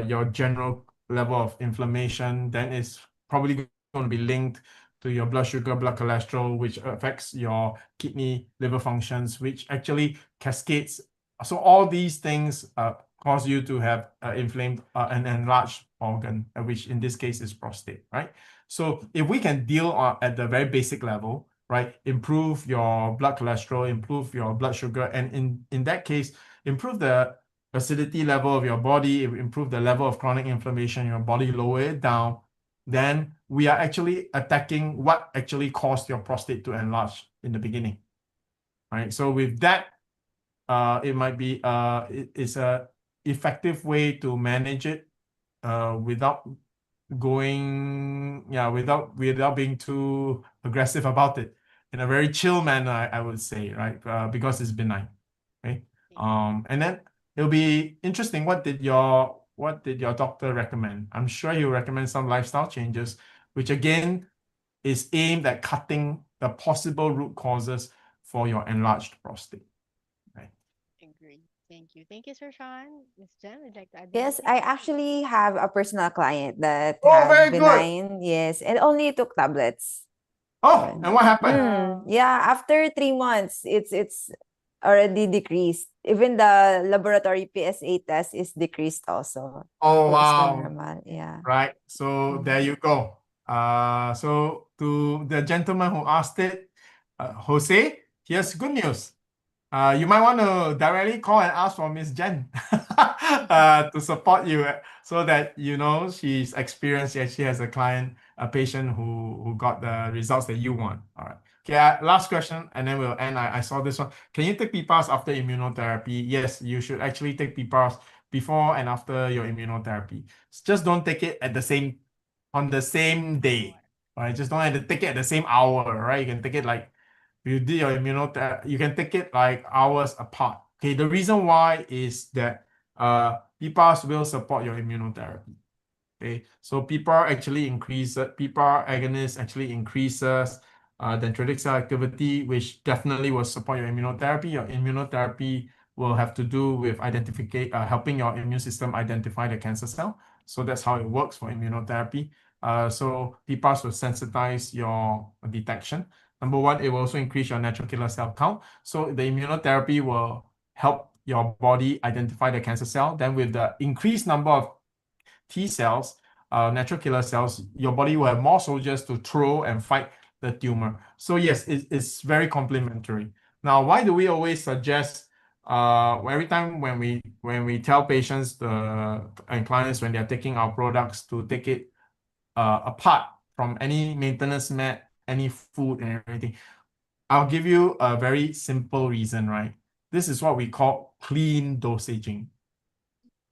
your general level of inflammation. Then it's probably going to be linked to your blood sugar, blood cholesterol, which affects your kidney, liver functions, which actually cascades. So all these things cause you to have inflamed an enlarged organ, which in this case is prostate, right? So if we can deal at the very basic level, right, improve your blood cholesterol, improve your blood sugar, and in that case, improve the acidity level of your body, improve the level of chronic inflammation in your body, lower it down, then we are actually attacking what actually caused your prostate to enlarge in the beginning, right? So with that, it might be it's a effective way to manage it without without being too aggressive about it, in a very chill manner, I would say, right? Because it's benign, okay? And then it'll be interesting. What did your doctor recommend? I'm sure he'll recommend some lifestyle changes, which again is aimed at cutting the possible root causes for your enlarged prostate. Agree. Thank you. Thank you, Sir Sean. Ms. Jen, would you like to add Yes, anything? I actually have a personal client that Oh, very had good. benign, yes, and only took tablets. Oh, and what happened? Yeah, after 3 months, it's already decreased. Even the laboratory PSA test is decreased also. Oh, So it's still wow. normal. Yeah. Right. So there you go. So to the gentleman who asked it, Jose, here's good news. You might want to directly call and ask for Miss Jen to support you, so that you know she's experienced. She actually has a patient who got the results that you want. All right. Okay. Last question, and then we'll end. I saw this one. Can you take PPARs after immunotherapy? Yes, you should actually take PPARs before and after your immunotherapy. Just don't take it on the same day. Right? Just don't have to take it at the same hour. Right? You can take it like, you did your immunotherapy, you can take it like hours apart. Okay, the reason why is that PPARs will support your immunotherapy. Okay, so PPAR agonist actually increases dendritic cell activity, which definitely will support your immunotherapy. Your immunotherapy will have to do with helping your immune system identify the cancer cell. So that's how it works for immunotherapy. So PPARs will sensitize your detection. Number one, it will also increase your natural killer cell count. So the immunotherapy will help your body identify the cancer cell. Then with the increased number of T cells, natural killer cells, your body will have more soldiers to throw and fight the tumor. So yes, it's very complementary. Now, why do we always suggest every time when we tell patients and clients when they're taking our products to take it apart from any maintenance med, any food and everything? I'll give you a very simple reason, right? This is what we call clean dosaging,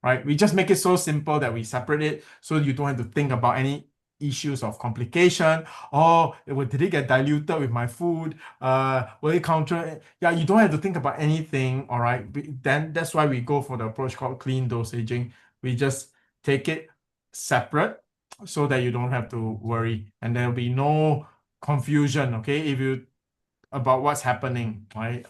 right? We just make it so simple that we separate it so you don't have to think about any issues of complication. Oh, did it get diluted with my food? Will it counter? Yeah, you don't have to think about anything, all right? Then that's why we go for the approach called clean dosaging. We just take it separate so that you don't have to worry, and there'll be no confusion, okay, about what's happening, right?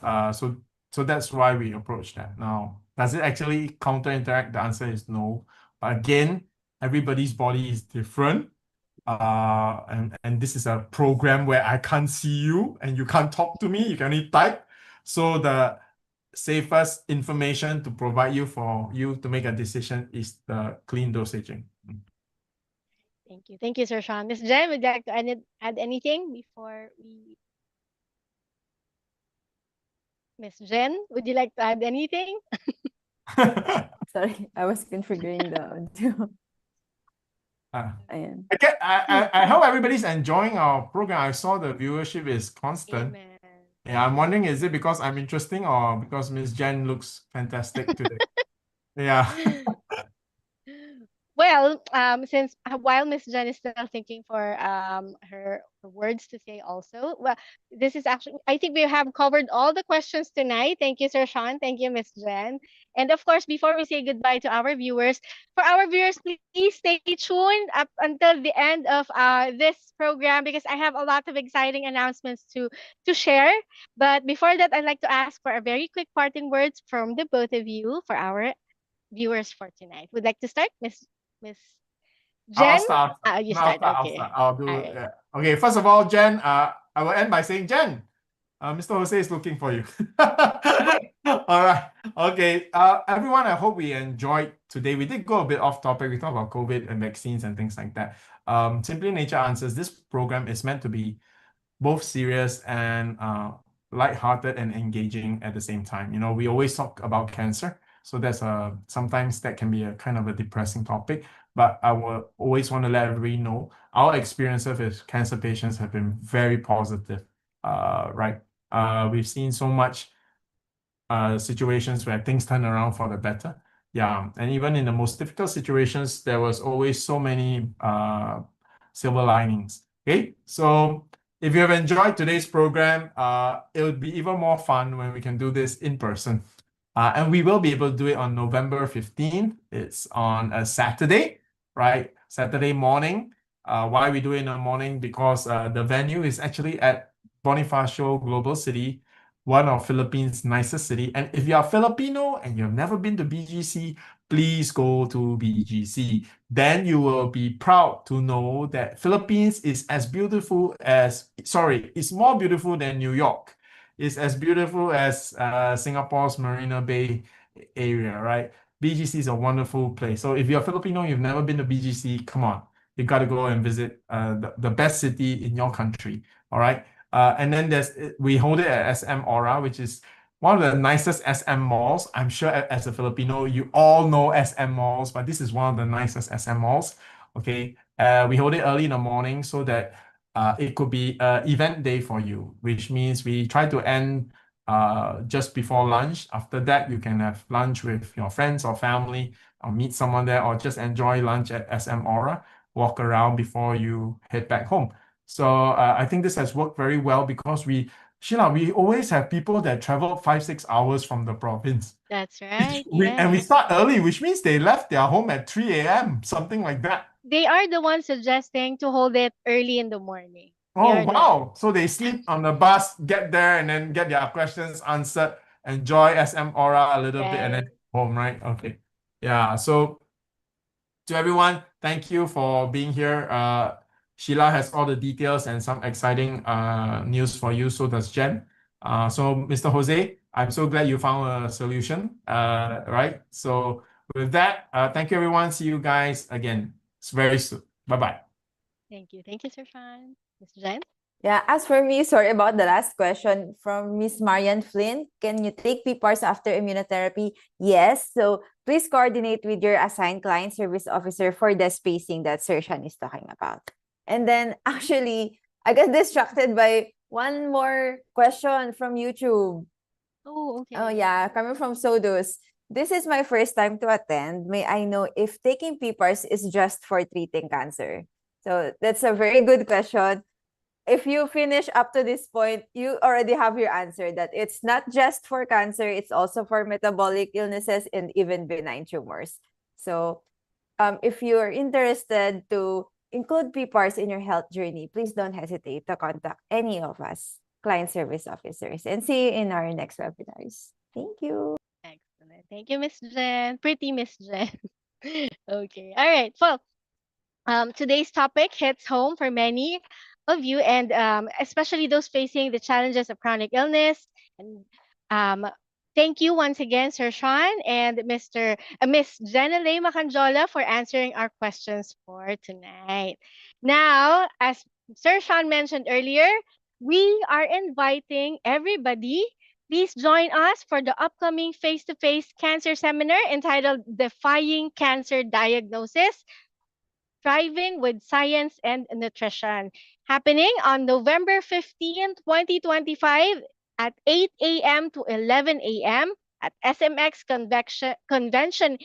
So that's why we approach that. Now, does it actually counter-interact? The answer is no. But again, everybody's body is different. And this is a program where I can't see you and you can't talk to me, you can only type. So the safest information to provide you for you to make a decision is the clean dosaging. Thank you. Thank you, Sir Sean. Ms. Jen, would you like to add anything before we... Ms. Jen, would you like to add anything? Sorry, I was configuring the audio. Ayan. I hope everybody's enjoying our program. I saw the viewership is constant. Amen. Yeah, I'm wondering, is it because I'm interesting or because Miss Jen looks fantastic today? Yeah. Well, since while Miss Jen is still thinking for her words to say also, well, this is actually, I think we have covered all the questions tonight. Thank you, Sir Sean. Thank you, Miss Jen. And of course, before we say goodbye to our viewers, for our viewers, please stay tuned up until the end of this program because I have a lot of exciting announcements to share. But before that, I'd like to ask for a very quick parting words from the both of you for our viewers for tonight. Would like to start, Miss I'll Jen? start. You No, I'll start. start. I'll Okay. start. I'll All do. right. Okay. First of all, Jen, I will end by saying, Jen, Mr. Jose is looking for you. All right. Okay. Everyone, I hope we enjoyed today. We did go a bit off topic. We talked about COVID and vaccines and things like that. Simply Nature Answers. This program is meant to be both serious and light-hearted and engaging at the same time. You know, we always talk about cancer, so that's sometimes that can be a kind of a depressing topic. But I will always want to let everybody know our experiences with cancer patients have been very positive. Right? We've seen so much situations where things turn around for the better. Yeah, and even in the most difficult situations, there was always so many silver linings. Okay, so if you have enjoyed today's program, it would be even more fun when we can do this in person. And we will be able to do it on November 15th. It's on a Saturday, right? Saturday morning. Why we do it in the morning? Because the venue is actually at Bonifacio Global City, one of Philippines' nicest city. And if you are Filipino and you've never been to BGC, please go to BGC. Then you will be proud to know that Philippines is as beautiful as, sorry, it's more beautiful than New York. It's as beautiful as Singapore's Marina Bay area, right? BGC is a wonderful place. So if you're Filipino, you've never been to BGC, come on. You got to go and visit the best city in your country, all right? And then we hold it at SM Aura, which is one of the nicest SM malls. I'm sure as a Filipino, you all know SM malls, but this is one of the nicest SM malls. Okay, we hold it early in the morning so that it could be an event day for you, which means we try to end just before lunch. After that, you can have lunch with your friends or family, or meet someone there, or just enjoy lunch at SM Aura, walk around before you head back home. So I think this has worked very well because Sheila, we always have people that travel 5-6 hours from the province. That's right. And we Yes. start early, which means they left their home at 3 a.m., something like that. They are the ones suggesting to hold it early in the morning. They Oh, are the wow. So they sleep on the bus, get there, and then get their questions answered, enjoy SM Aura a little bit, and then home, right? Okay. Yeah. So to everyone, thank you for being here. Sheila has all the details and some exciting news for you. So does Jen. So Mr. Jose, I'm so glad you found a solution. Right. So with that, thank you everyone. See you guys again very soon. Bye-bye. Thank you. Thank you, Sir Sean. Miss Jen? Yeah, as for me, sorry about the last question from Miss Marian Flynn. Can you take PPARs after immunotherapy? Yes. So please coordinate with your assigned client service officer for the spacing that Sir Sean is talking about. And then actually, I got distracted by one more question from YouTube. Oh, okay. Oh, yeah, coming from Sodus. This is my first time to attend. May I know if taking PPARs is just for treating cancer? So that's a very good question. If you finish up to this point, you already have your answer that it's not just for cancer, it's also for metabolic illnesses and even benign tumors. So if you're interested to include PPARs in your health journey, please don't hesitate to contact any of us, client service officers, and see you in our next webinars. Thank you. Excellent. Thank you, Miss Jen. Pretty Miss Jen. Okay. All right. Well, today's topic hits home for many of you, and especially those facing the challenges of chronic illness. And thank you once again, Sir Sean and Miss Jenelay Macanjola for answering our questions for tonight. Now, as Sir Sean mentioned earlier, we are inviting everybody. Please join us for the upcoming face-to-face cancer seminar entitled Defying Cancer Diagnosis, Thriving with Science and Nutrition, happening on November 15, 2025 at 8 a.m. to 11 a.m. at SMX Convention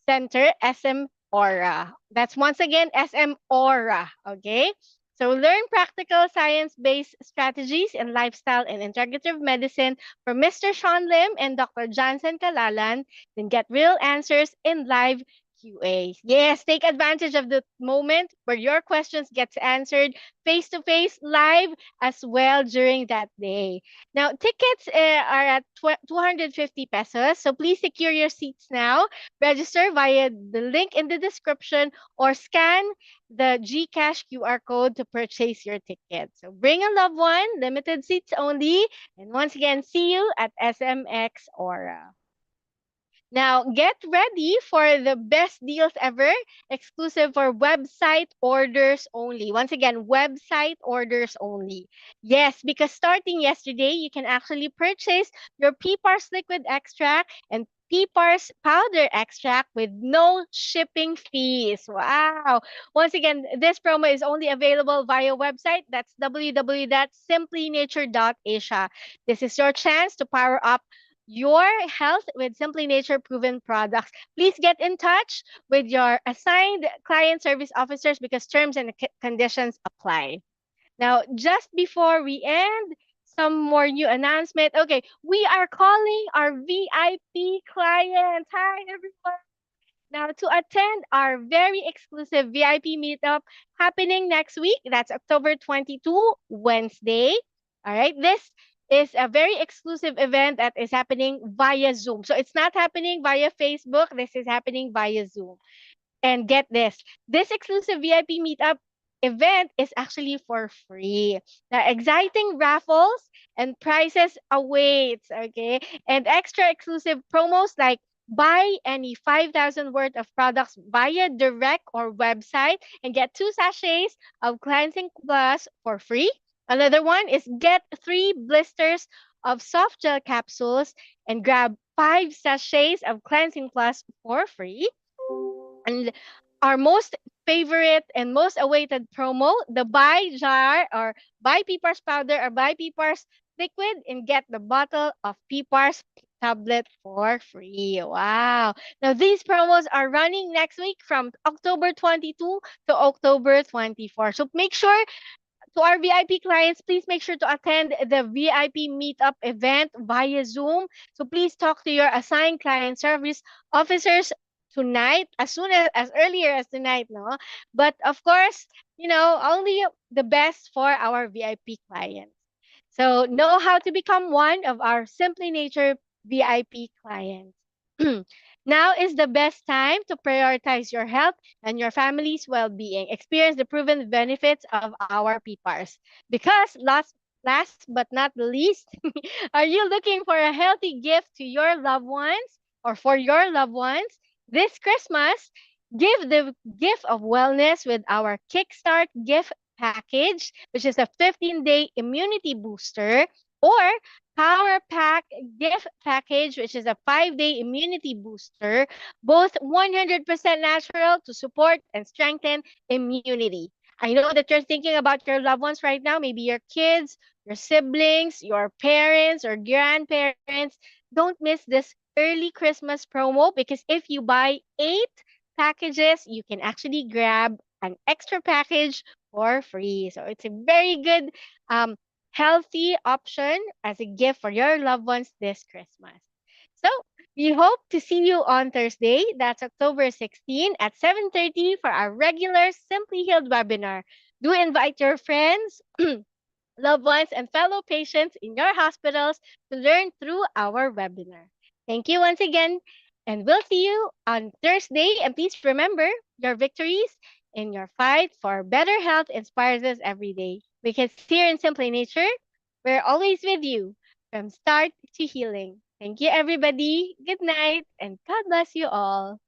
Center, SM Aura. That's once again SM Aura. Okay. So learn practical science-based strategies in lifestyle and integrative medicine from Mr. Shyan Lim and Dr. Johnson Kalalan. Then get real answers in live QA. Yes, take advantage of the moment where your questions gets answered face to face live as well during that day. Now, tickets are at 250 pesos. So please secure your seats now. Register via the link in the description or scan the GCash QR code to purchase your ticket. So bring a loved one, limited seats only. And once again, see you at SMX Aura. Now, get ready for the best deals ever, exclusive for website orders only. Once again, website orders only. Yes, because starting yesterday, you can actually purchase your PPARS liquid extract and PPARS powder extract with no shipping fees. Wow. Once again, this promo is only available via website. That's www.simplynature.asia. This is your chance to power up your health with Simply Nature proven products. Please get in touch with your assigned client service officers because terms and conditions apply. Now, just before we end, some more new announcement. Okay, we are calling our VIP clients. Hi, everyone. Now, to attend our very exclusive VIP meetup happening next week, that's October 22, Wednesday. All right, this is a very exclusive event that is happening via Zoom. So it's not happening via Facebook, this is happening via Zoom. And get this exclusive VIP meetup event is actually for free. Now, exciting raffles and prizes awaits, okay? And extra exclusive promos like buy any 5,000 worth of products via direct or website and get 2 sachets of Cleansing Plus for free. Another one is get 3 blisters of soft gel capsules and grab 5 sachets of Cleansing Plus for free. And our most favorite and most awaited promo, the buy jar or buy PPARS powder or buy PPARS liquid and get the bottle of PPARS tablet for free. Wow. Now these promos are running next week from October 22 to October 24. So make sure to our VIP clients, please make sure to attend the VIP meetup event via Zoom. So please talk to your assigned client service officers tonight, as soon as earlier as tonight, no? But of course, only the best for our VIP clients. So know how to become one of our Simply Nature VIP clients. Now is the best time to prioritize your health and your family's well-being. Experience the proven benefits of our PPARs. Because last but not the least, are you looking for a healthy gift to your loved ones or for your loved ones? This Christmas, give the gift of wellness with our Kickstart gift package, which is a 15-day immunity booster, or Power Pack gift package, which is a 5-day immunity booster, both 100% natural to support and strengthen immunity. I know that you're thinking about your loved ones right now, maybe your kids, your siblings, your parents or grandparents. Don't miss this early Christmas promo because if you buy 8 packages, you can actually grab an extra package for free. So it's a very good healthy option as a gift for your loved ones this Christmas. So we hope to see you on Thursday. That's October 16 at 7:30 for our regular Simply Healed webinar. Do invite your friends, loved ones, and fellow patients in your hospitals to learn through our webinar. Thank you once again, and we'll see you on Thursday. And please remember, your victories in your fight for better health inspires us every day. Because here in Simply Nature, we're always with you from start to healing. Thank you, everybody. Good night, and God bless you all.